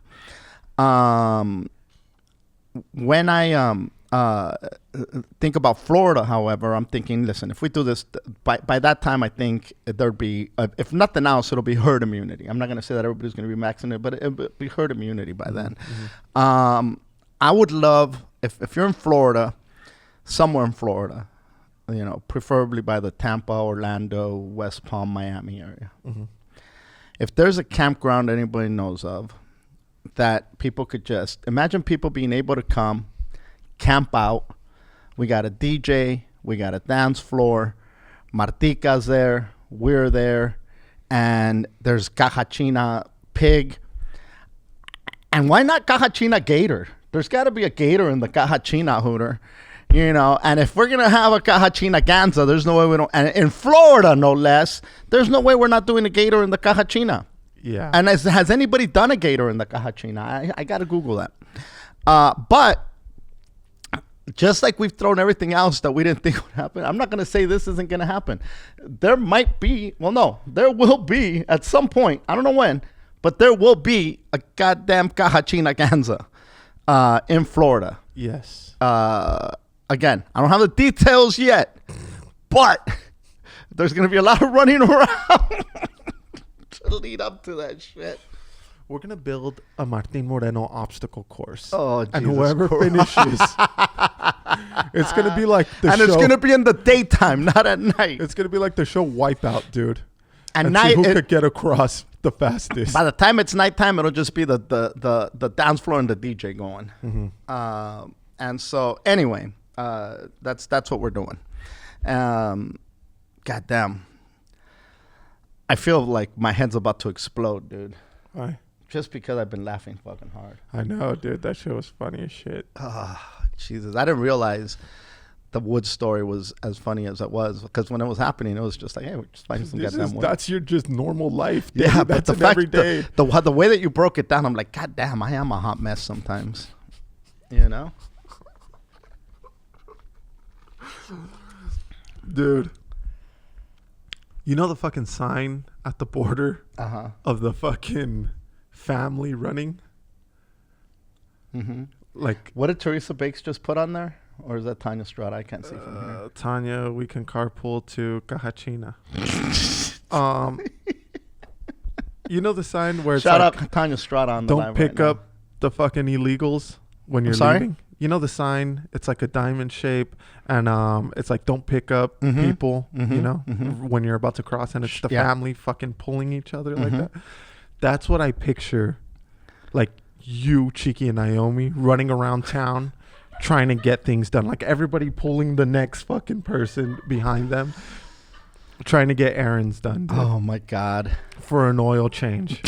When I think about Florida, however, I'm thinking, listen, if we do this, by that time, I think there'd be, if nothing else, it'll be herd immunity. I'm not going to say that everybody's going to be vaccinated, but it'll be herd immunity by then. I would love, if you're in Florida, somewhere in Florida, preferably by the Tampa, Orlando, West Palm, Miami area. If there's a campground anybody knows of that people could just, imagine people being able to come, camp out. We got a DJ, we got a dance floor, Martica's there, we're there, and there's Cajachina pig. And why not Cajachina gator? There's got to be a gator in the Cajachina hooter, and if we're going to have a Cajachina ganza, there's no way we don't, and in Florida, no less, there's no way we're not doing a gator in the Cajachina. Yeah. And has anybody done a gator in the Cajachina? I got to Google that. But just like we've thrown everything else that we didn't think would happen, I'm not going to say this isn't going to happen. There might be, there will be at some point, I don't know when, but there will be a goddamn Cajachina ganza in Florida. Yes. Again, I don't have the details yet, but there's going to be a lot of running around to lead up to that shit. We're going to build a Martin Moreno obstacle course. Oh, and Jesus whoever finishes, it's going to be like the show. And it's going to be in the daytime, not at night. It's going to be like the show Wipeout, dude. And see who could get across the fastest. By the time it's nighttime, it'll just be the dance floor and the DJ going. And so, anyway, that's what we're doing. Goddamn. I feel like my head's about to explode, dude. Why? Just because I've been laughing fucking hard. I know, dude. That shit was funny as shit. Jesus. I didn't realize the wood story was as funny as it was, because when it was happening, it was just like, hey, we're just finding some goddamn wood. That's your just normal life, dude. Yeah, that's but the fact, every day. The way that you broke it down, I'm like, God damn, I am a hot mess sometimes. Dude. You know the fucking sign at the border of the fucking family running? Like, what did Teresa Bakes just put on there? Or is that Tanya Strada? I can't see from here. Tanya, we can carpool to Cajachina. You know the sign where it's Shout like, out Tanya Strada on the don't live pick right up the fucking illegals when you're sorry? leaving? You know the sign? It's like a diamond shape, and it's like, don't pick up people, when you're about to cross, and it's the family fucking pulling each other like that. That's what I picture, like you, Cheeky, and Naomi running around town trying to get things done. Like everybody pulling the next fucking person behind them, trying to get errands done. Dude. Oh, my God. For an oil change.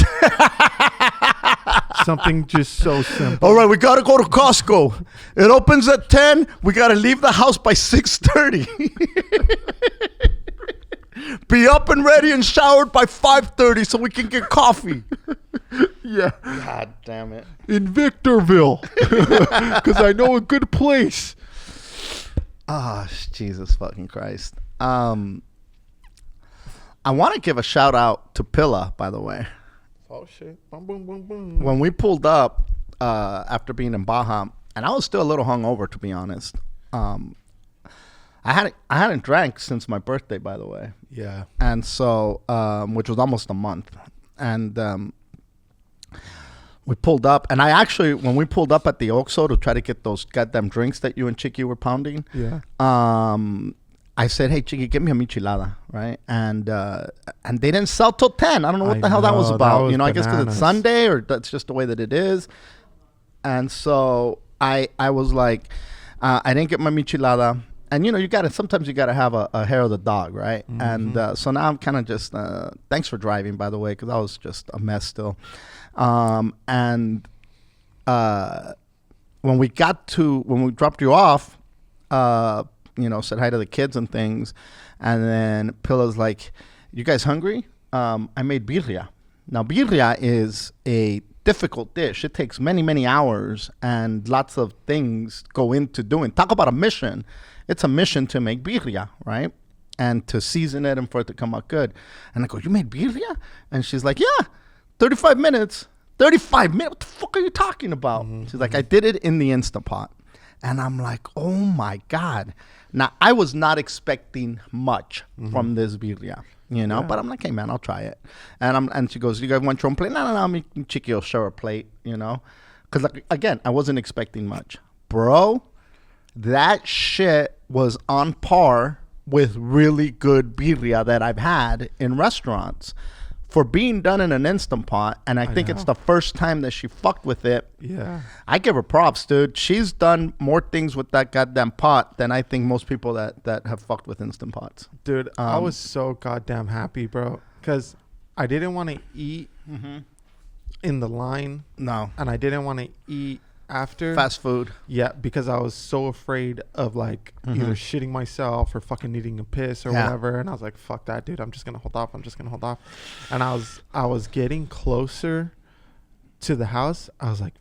Something just so simple. All right, we got to go to Costco. It opens at 10. We got to leave the house by 6:30. Be up and ready and showered by 5:30 so we can get coffee. Yeah. God damn it. In Victorville. Because I know a good place. Ah, Jesus fucking Christ. I want to give a shout out to Pilla, by the way. Oh, shit. Boom, boom, boom, boom. When we pulled up after being in Baja, and I was still a little hungover, to be honest. I hadn't drank since my birthday, by the way. Yeah. And so, which was almost a month. And we pulled up. And I actually, when we pulled up at the Oxxo to try to get those goddamn drinks that you and Chicky were pounding, I said, hey, Chicky, get me a michelada, right? And they didn't sell till 10. I don't know what the hell that was about. Was I guess because it's Sunday, or that's just the way that it is. And so I was like, I didn't get my michelada. And, sometimes you got to have a hair of the dog, right? And so now I'm kind of just, thanks for driving, by the way, because I was just a mess still. When we dropped you off, said hi to the kids and things. And then Pilla's like, you guys hungry? I made birria. Now, birria is a difficult dish. It takes many, many hours, and lots of things go into doing. Talk about a mission. It's a mission to make birria, right? And to season it and for it to come out good. And I go, you made birria? And she's like, yeah, 35 minutes. 35 minutes? What the fuck are you talking about? She's like, I did it in the Instapot. And I'm like, oh my God. Now, I was not expecting much from this birria, you know, but I'm like, hey, man, I'll try it. And she goes, you guys want your own plate? No, me chiqui will share a plate, you know. Because, like, again, I wasn't expecting much. Bro, that shit was on par with really good birria that I've had in restaurants. For being done in an Instant Pot, and I think it's the first time that she fucked with it. Yeah. I give her props, dude. She's done more things with that goddamn pot than I think most people that have fucked with Instant Pots. Dude, I was so goddamn happy, bro. Because I didn't want to eat in the line. No. And I didn't want to eat after. Fast food. Yeah, because I was so afraid of like either shitting myself or fucking needing a piss or whatever. And I was like, fuck that, dude. I'm just going to hold off. And I was getting closer to the house. I was like,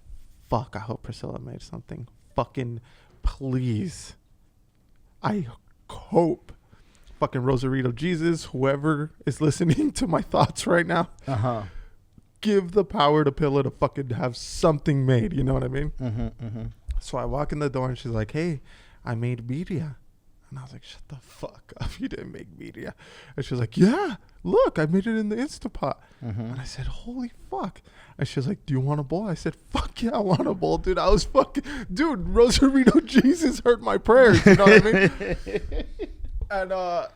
fuck, I hope Priscilla made something. Fucking please. I hope fucking Rosarito Jesus, whoever is listening to my thoughts right now. Give the power to Pilla to fucking have something made. You know what I mean? So I walk in the door and she's like, hey, I made birria. And I was like, shut the fuck up. You didn't make birria. And she was like, yeah, look, I made it in the Instapot. And I said, holy fuck. And she was like, do you want a bowl? I said, fuck yeah, I want a bowl, dude. I was fucking, dude, Rosarito Jesus heard my prayers. You know what I mean? And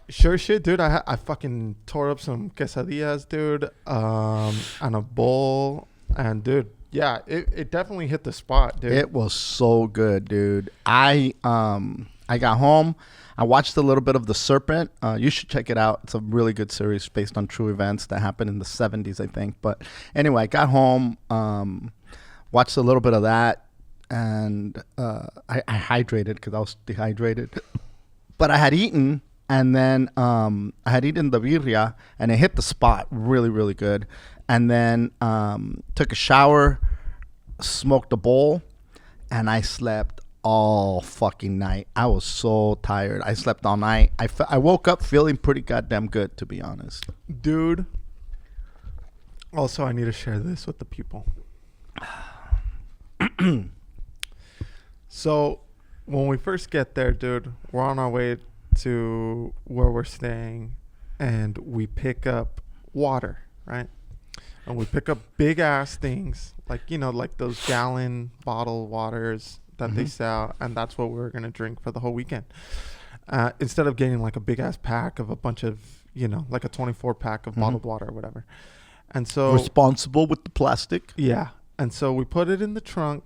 sure shit, dude. I fucking tore up some quesadillas, dude, and a bowl. And dude, yeah, it definitely hit the spot, dude. It was so good, dude. I got home. I watched a little bit of The Serpent. You should check it out. It's a really good series based on true events that happened in the 70s, I think. But anyway, I got home, watched a little bit of that, and I hydrated because I was dehydrated. But I had eaten, and then I had eaten the birria, and it hit the spot really, really good. And then took a shower, smoked a bowl, and I slept all fucking night. I was so tired. I slept all night. I woke up feeling pretty goddamn good, to be honest. Dude. Also, I need to share this with the people. So, when we first get there, dude, we're on our way to where we're staying, and we pick up water, right? And we pick up big ass things, like, you know, like those gallon bottle waters that they sell, and that's what we're gonna drink for the whole weekend. Instead of getting like a big ass pack of a bunch of, you know, like a 24 pack of bottled water or whatever. And so responsible with the plastic. Yeah. And so we put it in the trunk,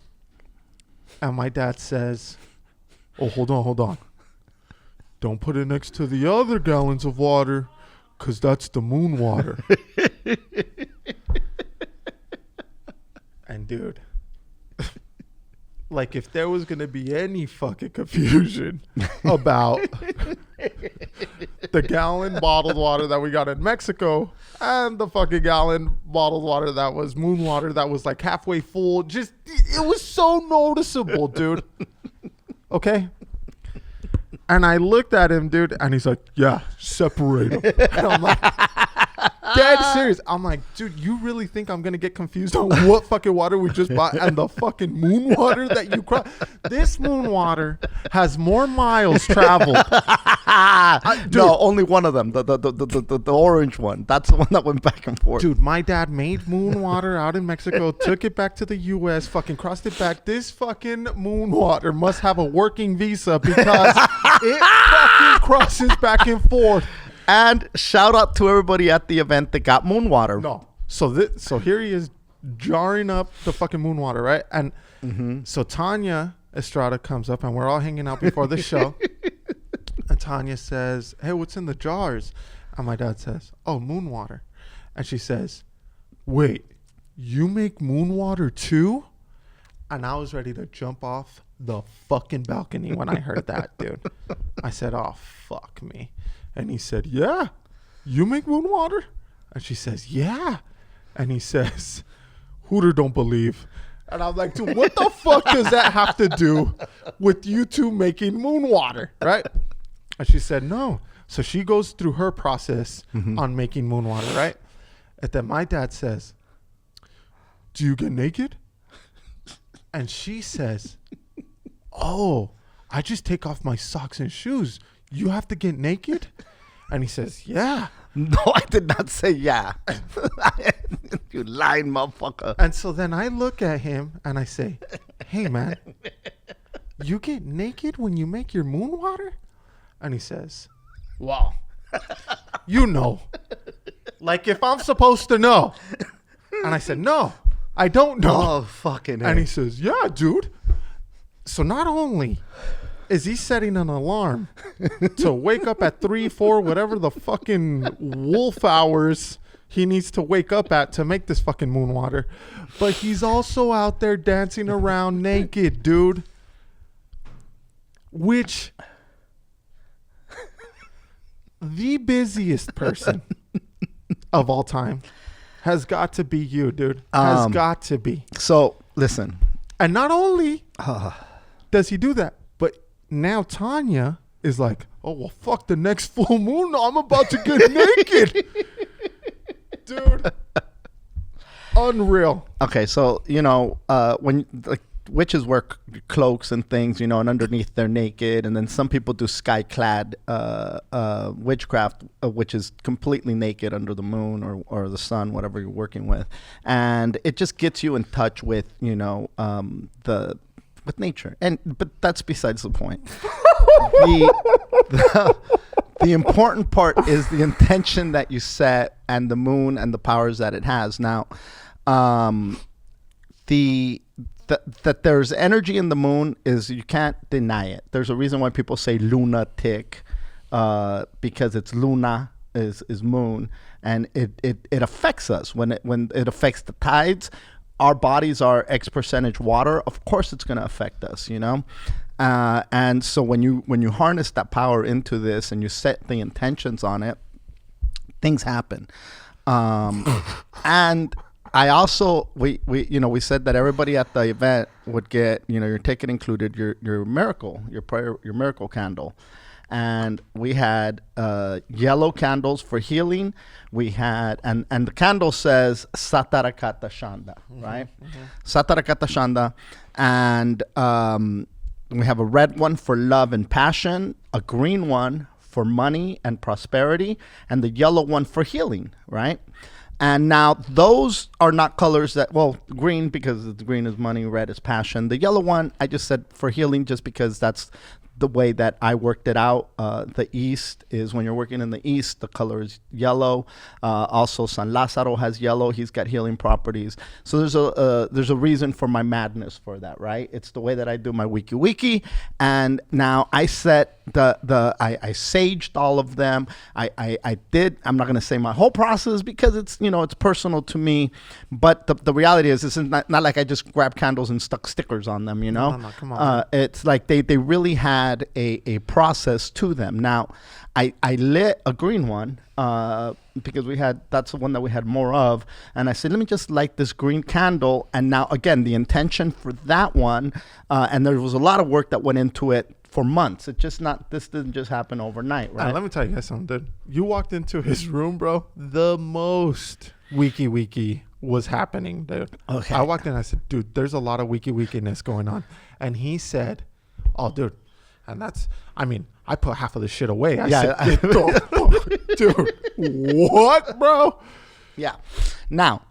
and my dad says, oh, hold on. Don't put it next to the other gallons of water, because that's the moon water. And dude, like if there was going to be any fucking confusion about the gallon bottled water that we got in Mexico and the fucking gallon bottled water that was moon water that was like halfway full, just, it was so noticeable, dude. Okay? And I looked at him, dude, and he's like, yeah, separate them. And I'm like, dead serious. I'm like, dude, you really think I'm going to get confused on what fucking water we just bought and the fucking moon water that you crossed? This moon water has more miles traveled. No, only one of them, the orange one. That's the one that went back and forth. Dude, my dad made moon water out in Mexico, took it back to the U.S., fucking crossed it back. This fucking moon water must have a working visa because it fucking crosses back and forth. And shout out to everybody at the event that got moon water. No. So here he is jarring up the fucking moon water, right? And so Tanya Estrada comes up, and we're all hanging out before the show. And Tanya says, hey, what's in the jars? And my dad says, oh, moon water. And she says, wait, you make moon water too? And I was ready to jump off the fucking balcony when I heard that, dude. I said, oh, fuck me. And he said, yeah, you make moon water? And she says, yeah. And he says, Hooter don't believe. And I'm like, dude, what the fuck does that have to do with you two making moon water, right? And she said, no. So she goes through her process on making moon water, right? And then my dad says, do you get naked? And she says, oh, I just take off my socks and shoes. You have to get naked? And he says, yeah. No, I did not say yeah. You lying motherfucker. And so then I look at him and I say, hey, man, you get naked when you make your moon water? And he says, wow, you know. Like if I'm supposed to know. And I said, no, I don't know. Oh, fucking And he says, yeah, dude. So not only is he setting an alarm to wake up at 3, 4, whatever the fucking wolf hours he needs to wake up at to make this fucking moon water, but he's also out there dancing around naked, dude. Which the busiest person of all time has got to be you, dude. Has got to be. So, listen. And not only does he do that, but now Tanya is like, oh, well, fuck the next full moon. I'm about to get naked. Dude. Unreal. Okay, so, when like witches wear cloaks and things, and underneath they're naked. And then some people do sky-clad witchcraft, which is completely naked under the moon or the sun, whatever you're working with. And it just gets you in touch with, with nature. But that's besides the point. The important part is the intention that you set and the moon and the powers that it has. Now, that there's energy in the moon is, you can't deny it. There's a reason why people say lunatic, because it's luna is moon, and it affects us when it affects the tides. Our bodies are X percentage water. Of course, it's going to affect us, and so when you harness that power into this and you set the intentions on it, things happen. And I also we said that everybody at the event would get your ticket included your miracle candle, and we had yellow candles for healing. We had and the candle says Satarakata Shanda, right? Mm-hmm. Satarakata Shanda, and we have a red one for love and passion, a green one for money and prosperity, and the yellow one for healing, right? And now those are not colors that, green because the green is money, red is passion. The yellow one, I just said for healing just because that's the way that I worked it out. The East is, when you're working in the East, the color is yellow. Also, San Lázaro has yellow. He's got healing properties. So there's a reason for my madness for that, right? It's the way that I do my wiki. And now I set I saged all of them. I did. I'm not going to say my whole process because it's it's personal to me. But the reality is, this is not like I just grabbed candles and stuck stickers on them. No, come on. It's like they really had a process to them. Now, I lit a green one because that's the one that we had more of, and I said, let me just light this green candle. And now again, the intention for that one, and there was a lot of work that went into it for months. This didn't just happen overnight, right? Let me tell you guys something, dude. You walked into his room, bro. The most wiki was happening, dude. Okay. I walked in, I said, dude, there's a lot of wiki-ness going on. And he said, oh, dude. And I put half of the shit away. I said, dude, what, bro? Yeah. Now,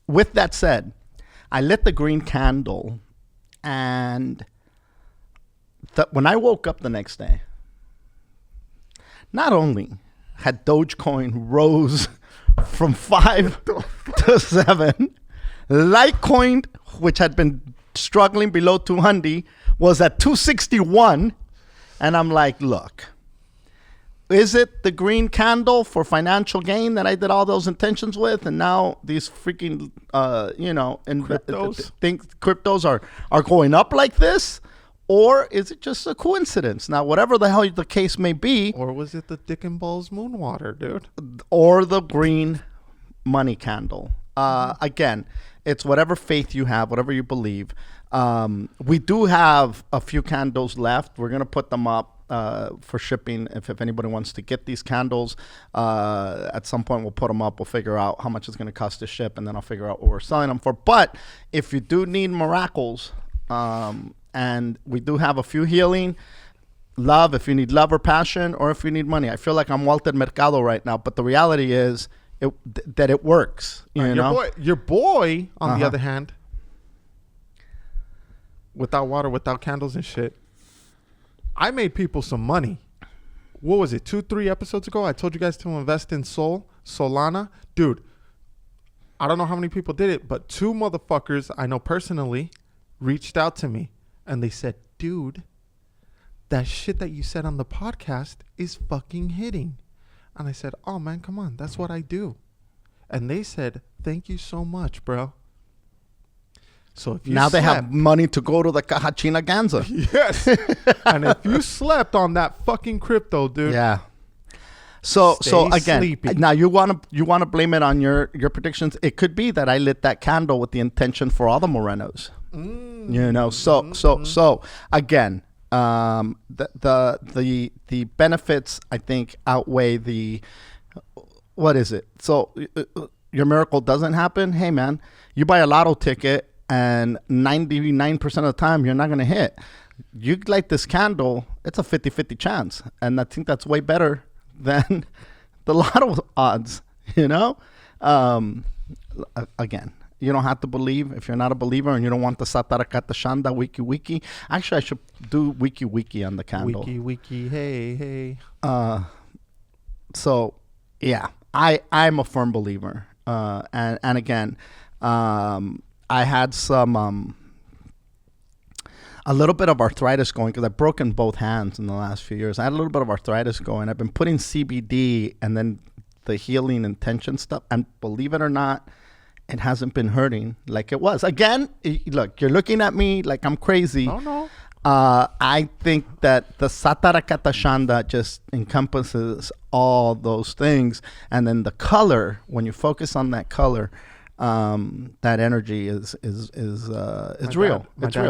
with that said, I lit the green candle, and when I woke up the next day, not only had Dogecoin rose from 5 to 7, Litecoin, which had been struggling below 200, was at 261. And I'm like, look, is it the green candle for financial gain that I did all those intentions with? And now these freaking, cryptos are going up like this? Or is it just a coincidence? Now, whatever the hell the case may be. Or was it the Dick and Balls moon water, dude? Or the green money candle. Again, it's whatever faith you have, whatever you believe. We do have a few candles left. We're going to put them up for shipping. If anybody wants to get these candles, at some point we'll put them up. We'll figure out how much it's going to cost to ship, and then I'll figure out what we're selling them for. But if you do need miracles, and we do have a few healing. Love, if you need love or passion, or if you need money. I feel like I'm Walter Mercado right now, but the reality is that it works. You know? Your boy, on the other hand, without water, without candles and shit, I made people some money. What was it, 2-3 episodes ago? I told you guys to invest in Solana. Dude, I don't know how many people did it, but 2 motherfuckers I know personally reached out to me, and they said, dude, that shit that you said on the podcast is fucking hitting. And I said, oh, man, come on. That's what I do. And they said, thank you so much, bro. So if you now they have money to go to the Caja China Ganza. Yes. And if you slept on that fucking crypto, dude. Yeah. So again, sleepy. now you want to blame it on your predictions. It could be that I lit that candle with the intention for all the Morenos. You know, so again, the benefits I think outweigh the, what is it? So your miracle doesn't happen. Hey man, you buy a lotto ticket and 99% of the time you're not going to hit. You light this candle, it's a 50-50 chance. And I think that's way better than the lotto odds, you know? Again, you don't have to believe. If you're not a believer and you don't want the Satarakata Shanda wiki. Actually, I should do wiki on the candle. Wiki, hey. So, yeah, I'm a firm believer. And again, I had some a little bit of arthritis going because I've broken both hands in the last few years. I had a little bit of arthritis going. I've been putting CBD and then the healing and tension stuff. And believe it or not, it hasn't been hurting like it was. Again, look, you're looking at me like I'm crazy. Oh, no. I think that the Satarakata Shanda just encompasses all those things. And then the color, when you focus on that color, that energy is real. It's real.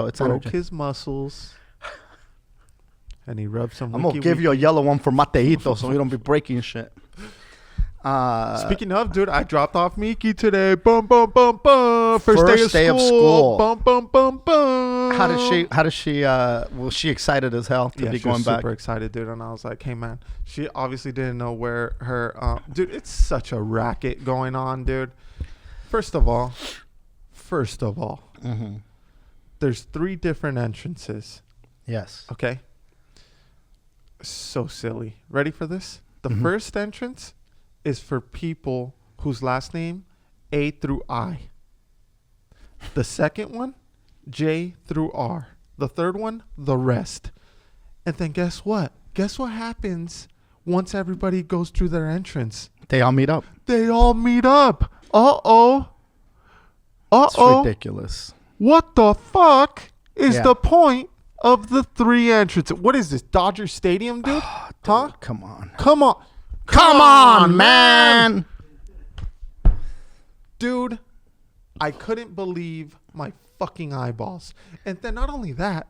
It's broke energy. his muscles, and he rubbed some. I'm gonna give you a yellow one for Mateito, so we don't be breaking shit. Speaking of, dude, I dropped off Miki today. Bum bum bum bum. First day of school. Bum bum bum bum. How does she? Was she excited as hell to be going back? Super excited, dude. And I was like, hey man, she obviously didn't know where her. Dude, it's such a racket going on, dude. First of all, there's 3 different entrances. Yes. Okay. So silly. Ready for this? The first entrance is for people whose last name A through I. The second one, J through R. The third one, the rest. And then guess what? Guess what happens once everybody goes through their entrance? They all meet up. Uh-oh. It's ridiculous. What the fuck is the point of the 3 entrances? What is this, Dodger Stadium, dude? Oh, dude, huh? Come on. Come on, man. Dude, I couldn't believe my fucking eyeballs. And then not only that,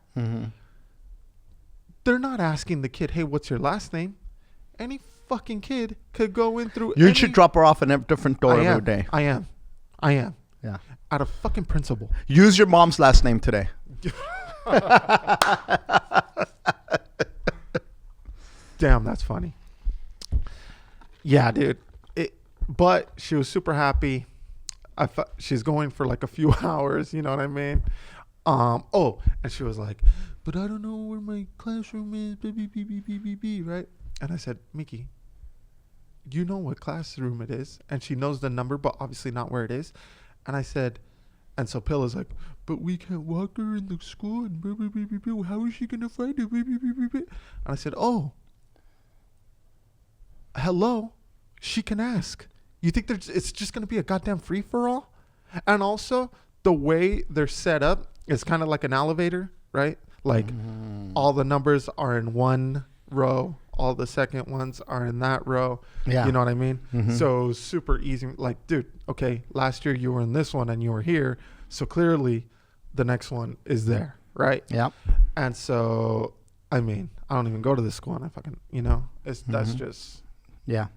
they're not asking the kid, hey, what's your last name? Any fucking kid could go in through. You should drop her off in a different door every day. I am. Yeah. Out of fucking principle. Use your mom's last name today. Damn, that's funny. Yeah, dude. But she was super happy. She's going for like a few hours. You know what I mean? And she was like, but I don't know where my classroom is. Right? And I said, Miki, you know what classroom it is. And she knows the number, but obviously not where it is. And I said, and so Pilla's like, but we can't walk her in the school. And how is she going to find it? And I said, oh, hello. She can ask. You think it's just going to be a goddamn free-for-all? And also, the way they're set up is kind of like an elevator, right? Like, all the numbers are in one row. All the second ones are in that row. Yeah. You know what I mean? So, super easy. Like, dude, okay, last year you were in this one and you were here. So, clearly, the next one is there, right? Yeah. And so, I mean, I don't even go to this school and I fucking, that's just... Yeah.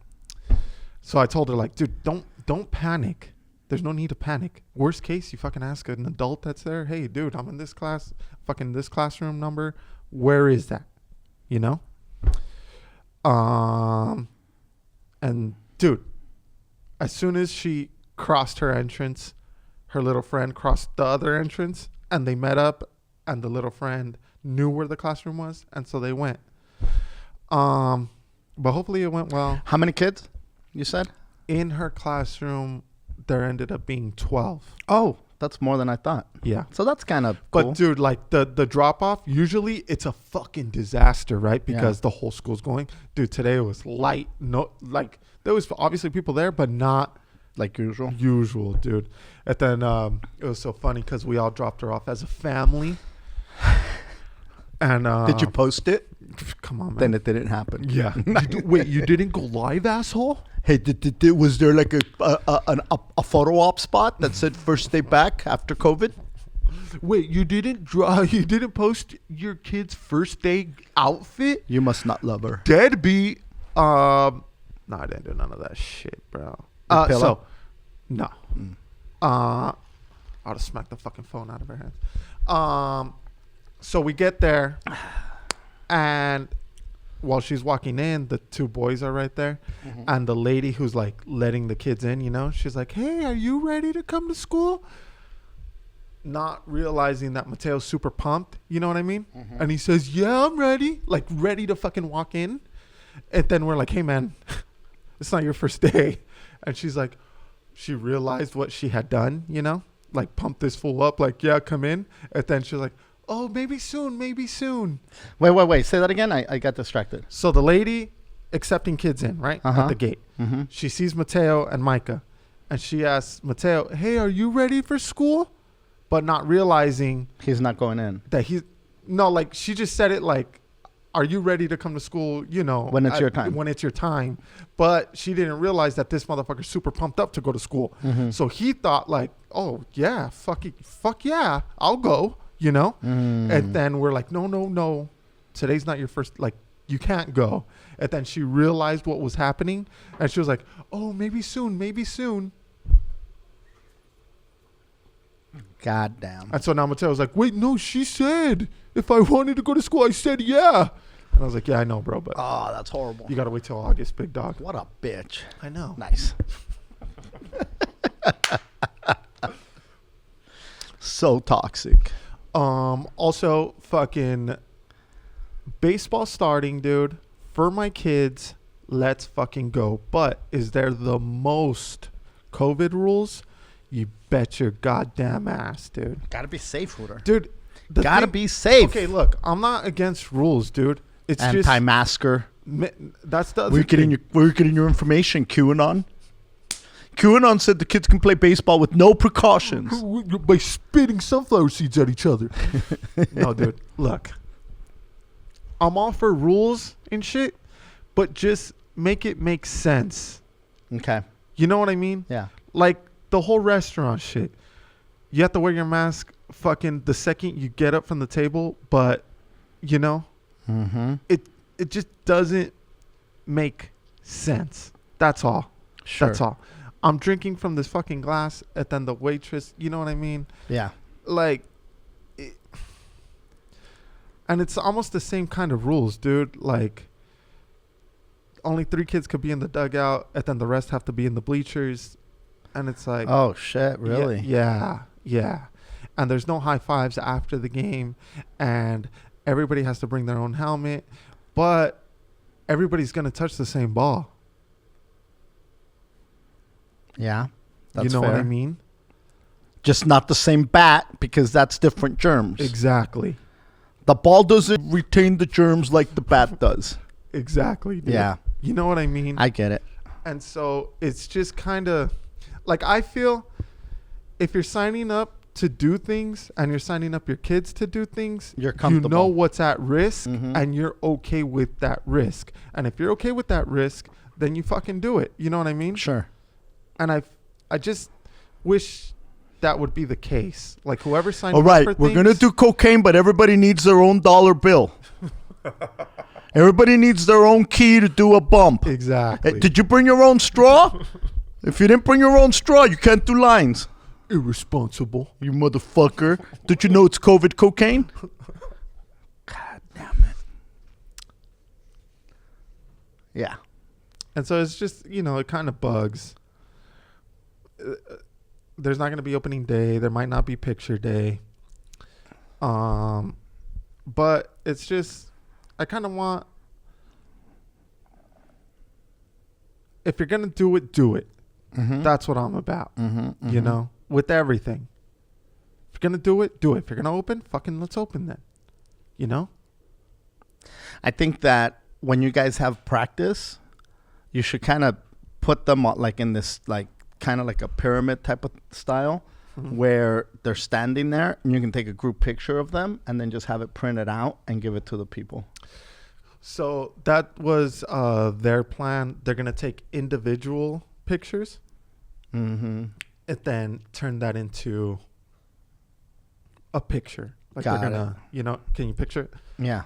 So I told her, like, dude, don't panic. There's no need to panic. Worst case, you fucking ask an adult that's there, hey, dude, I'm in this class, fucking this classroom number. Where is that? You know? And dude, as soon as she crossed her entrance, her little friend crossed the other entrance, and they met up, and the little friend knew where the classroom was, and so they went. But hopefully it went well. How many kids, you said? In her classroom, there ended up being 12. Oh, that's more than I thought. Yeah. So that's kind of cool. But dude, like the drop off, usually it's a fucking disaster, right? Because the whole school's going. Dude, today it was light. No, like there was obviously people there, but not like usual. Usual, dude. And then it was so funny because we all dropped her off as a family. And did you post it? Come on, man. Then it didn't happen. Yeah. Wait, you didn't go live, asshole? Hey, was there like a photo op spot that said first day back after COVID? Wait, you didn't post your kid's first day outfit? You must not love her. Deadbeat. No, I didn't do none of that shit, bro. So, no. I would have smacked the fucking phone out of her hands. So we get there, and while she's walking in, the two boys are right there. Mm-hmm. And the lady who's like letting the kids in, you know, she's like, hey, are you ready to come to school? Not realizing that Mateo's super pumped, you know what I mean? Mm-hmm. And he says, yeah, I'm ready. Like ready to fucking walk in. And then we're like, hey man, it's not your first day. And she's like, she realized what she had done, you know, like pumped this fool up, like, yeah, come in. And then she's like, oh, maybe soon. Wait. Say that again. I got distracted. So the lady accepting kids in, right? At the gate. Mm-hmm. She sees Mateo and Micah. And she asks Mateo, hey, are you ready for school? But not realizing. He's not going in. That like she just said it like, are you ready to come to school? You know. When it's your time. When it's your time. But she didn't realize that this motherfucker's super pumped up to go to school. Mm-hmm. So he thought like, oh, yeah, fuck yeah, I'll go. You know? And then we're like, no. Today's not your first, like, you can't go. And then she realized what was happening. And she was like, oh, maybe soon. God damn. And so now Mateo was like, wait, no, she said if I wanted to go to school, I said yeah. And I was like, yeah, I know, bro. But oh, that's horrible. You got to wait till August, big dog. What a bitch. I know. Nice. So toxic. Also, fucking baseball starting, dude. For my kids, let's fucking go. But is there the most COVID rules? You bet your goddamn ass, dude. Gotta be safe, Hooter. Dude, gotta be safe. Okay, look, I'm not against rules, dude. It's anti-masker. That's the other Where you getting your information, QAnon? QAnon said the kids can play baseball with no precautions. By spitting sunflower seeds at each other. No, dude. Look. I'm all for rules and shit, but just make it make sense. Okay. You know what I mean? Yeah. Like the whole restaurant shit. You have to wear your mask fucking the second you get up from the table, but, you know, it just doesn't make sense. That's all. Sure. That's all. I'm drinking from this fucking glass, and then the waitress, you know what I mean? Yeah. Like, and it's almost the same kind of rules, dude. Like, only 3 kids could be in the dugout, and then the rest have to be in the bleachers. And it's like, oh, shit, really? Yeah. And there's no high fives after the game, and everybody has to bring their own helmet, but everybody's going to touch the same ball. Yeah, that's you know fair. what I mean? Just not the same bat because that's different germs. Exactly. The ball doesn't retain the germs like the bat does. Exactly, dude. Yeah. You know what I mean? I get it. And so it's just kind of like I feel if you're signing up to do things and you're signing up your kids to do things, you're comfortable. You know what's at risk and you're okay with that risk. And if you're okay with that risk, then you fucking do it. You know what I mean? Sure. And I just wish that would be the case. Like whoever signed up for things. All right, we're going to do cocaine, but everybody needs their own dollar bill. Everybody needs their own key to do a bump. Exactly. Did you bring your own straw? If you didn't bring your own straw, you can't do lines. Irresponsible. You motherfucker. Did you know it's COVID cocaine? God damn it. Yeah. And so it's just, it kind of bugs. There's not going to be opening day. There might not be picture day. But it's just, I kind of want, if you're going to do it, do it. Mm-hmm. That's what I'm about. Mm-hmm, Mm-hmm. With everything. If you're going to do it, do it. If you're going to open, fucking let's open then. I think that when you guys have practice, you should kind of put them like in this, like, kind of like a pyramid type of style, where they're standing there and you can take a group picture of them and then just have it printed out and give it to the people. So that was their plan. They're going to take individual pictures and then turn that into a picture. Like Got they're going to, can you picture it? Yeah.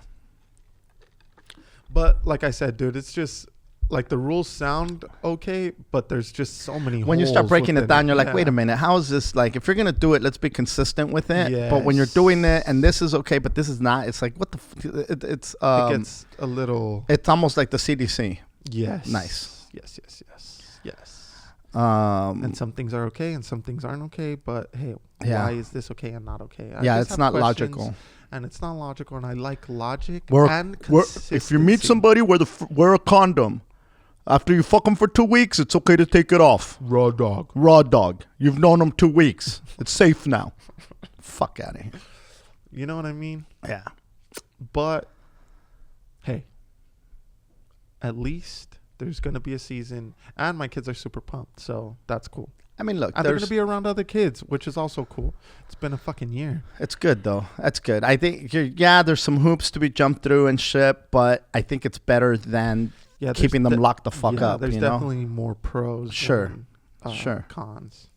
But like I said, dude, it's just like the rules sound okay, but there's just so many When you start holes breaking it within down, you're like, Yeah. wait a minute, how is this? Like, if you're going to do it, let's be consistent with it. But when you're Yes. doing it and this is okay, but this is not, it's like, what the it's It gets a little... it's almost like the CDC. Yes. Nice. Yes. And And some things are okay and some things aren't okay, but hey, Yeah. why is this okay and not okay? I yeah, just it's have not questions, logical. And it's not logical, and I like logic Wear, and wear, consistency. if you meet somebody, wear a condom. After you fuck them for 2 weeks, it's okay to take it off. Raw dog. Raw dog. You've known them 2 weeks. It's safe now. Fuck out of here. You know what I mean? Yeah. But hey, at least there's going to be a season, and my kids are super pumped, so that's cool. I mean, look, And they're going to be around other kids, which is also cool. It's been a fucking year. it's good, though. That's good. I think, there's some hoops to be jumped through and shit, but I think it's better than keeping them locked the fuck up. There's you know? definitely more pros Sure. than Sure. cons.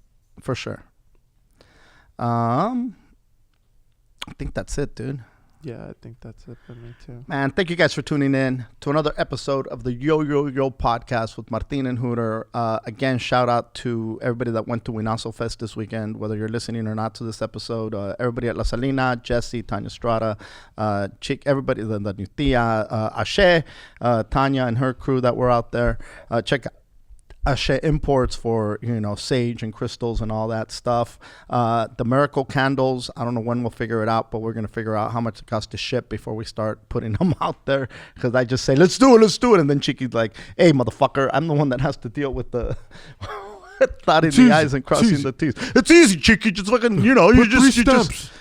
For sure. I think that's it, dude. Yeah, I think that's it for me too. Man, thank you guys for tuning in to another episode of the Yo Yo Yo podcast with Martin and Hooter. Again, shout out to everybody that went to Winazo Fest this weekend, whether you're listening or not to this episode. Everybody at La Salina, Jesse, Tanya Strada, Chick, everybody, the new Tia, Ashe, Tanya and her crew that were out there. Check out Ashe Imports for, sage and crystals and all that stuff. The miracle candles, I don't know when we'll figure it out, but we're going to figure out how much it costs to ship before we start putting them out there. Because I just say, let's do it. And then Chiqui's like, hey, motherfucker, I'm the one that has to deal with the dotting the I's and crossing the T's. It's easy, Chiqui. Just fucking, you just...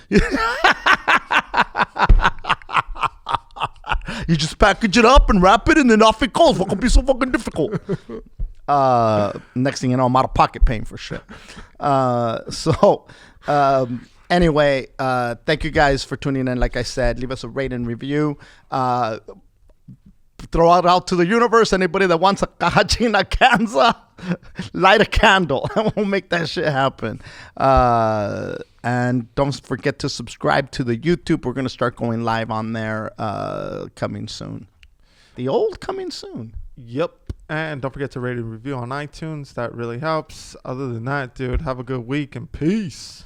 You just package it up and wrap it, and then off it goes. What could be so fucking difficult? Next thing you know, I'm out of pocket paying for shit. Anyway, thank you guys for tuning in. Like I said, leave us a rate and review. Throw it out to the universe. Anybody that wants a cajina canza, light a candle. We'll make that shit happen. And don't forget to subscribe to the YouTube. We're going to start going live on there coming soon. The old coming soon. Yep. And don't forget to rate and review on iTunes. That really helps. Other than that, dude, have a good week and peace.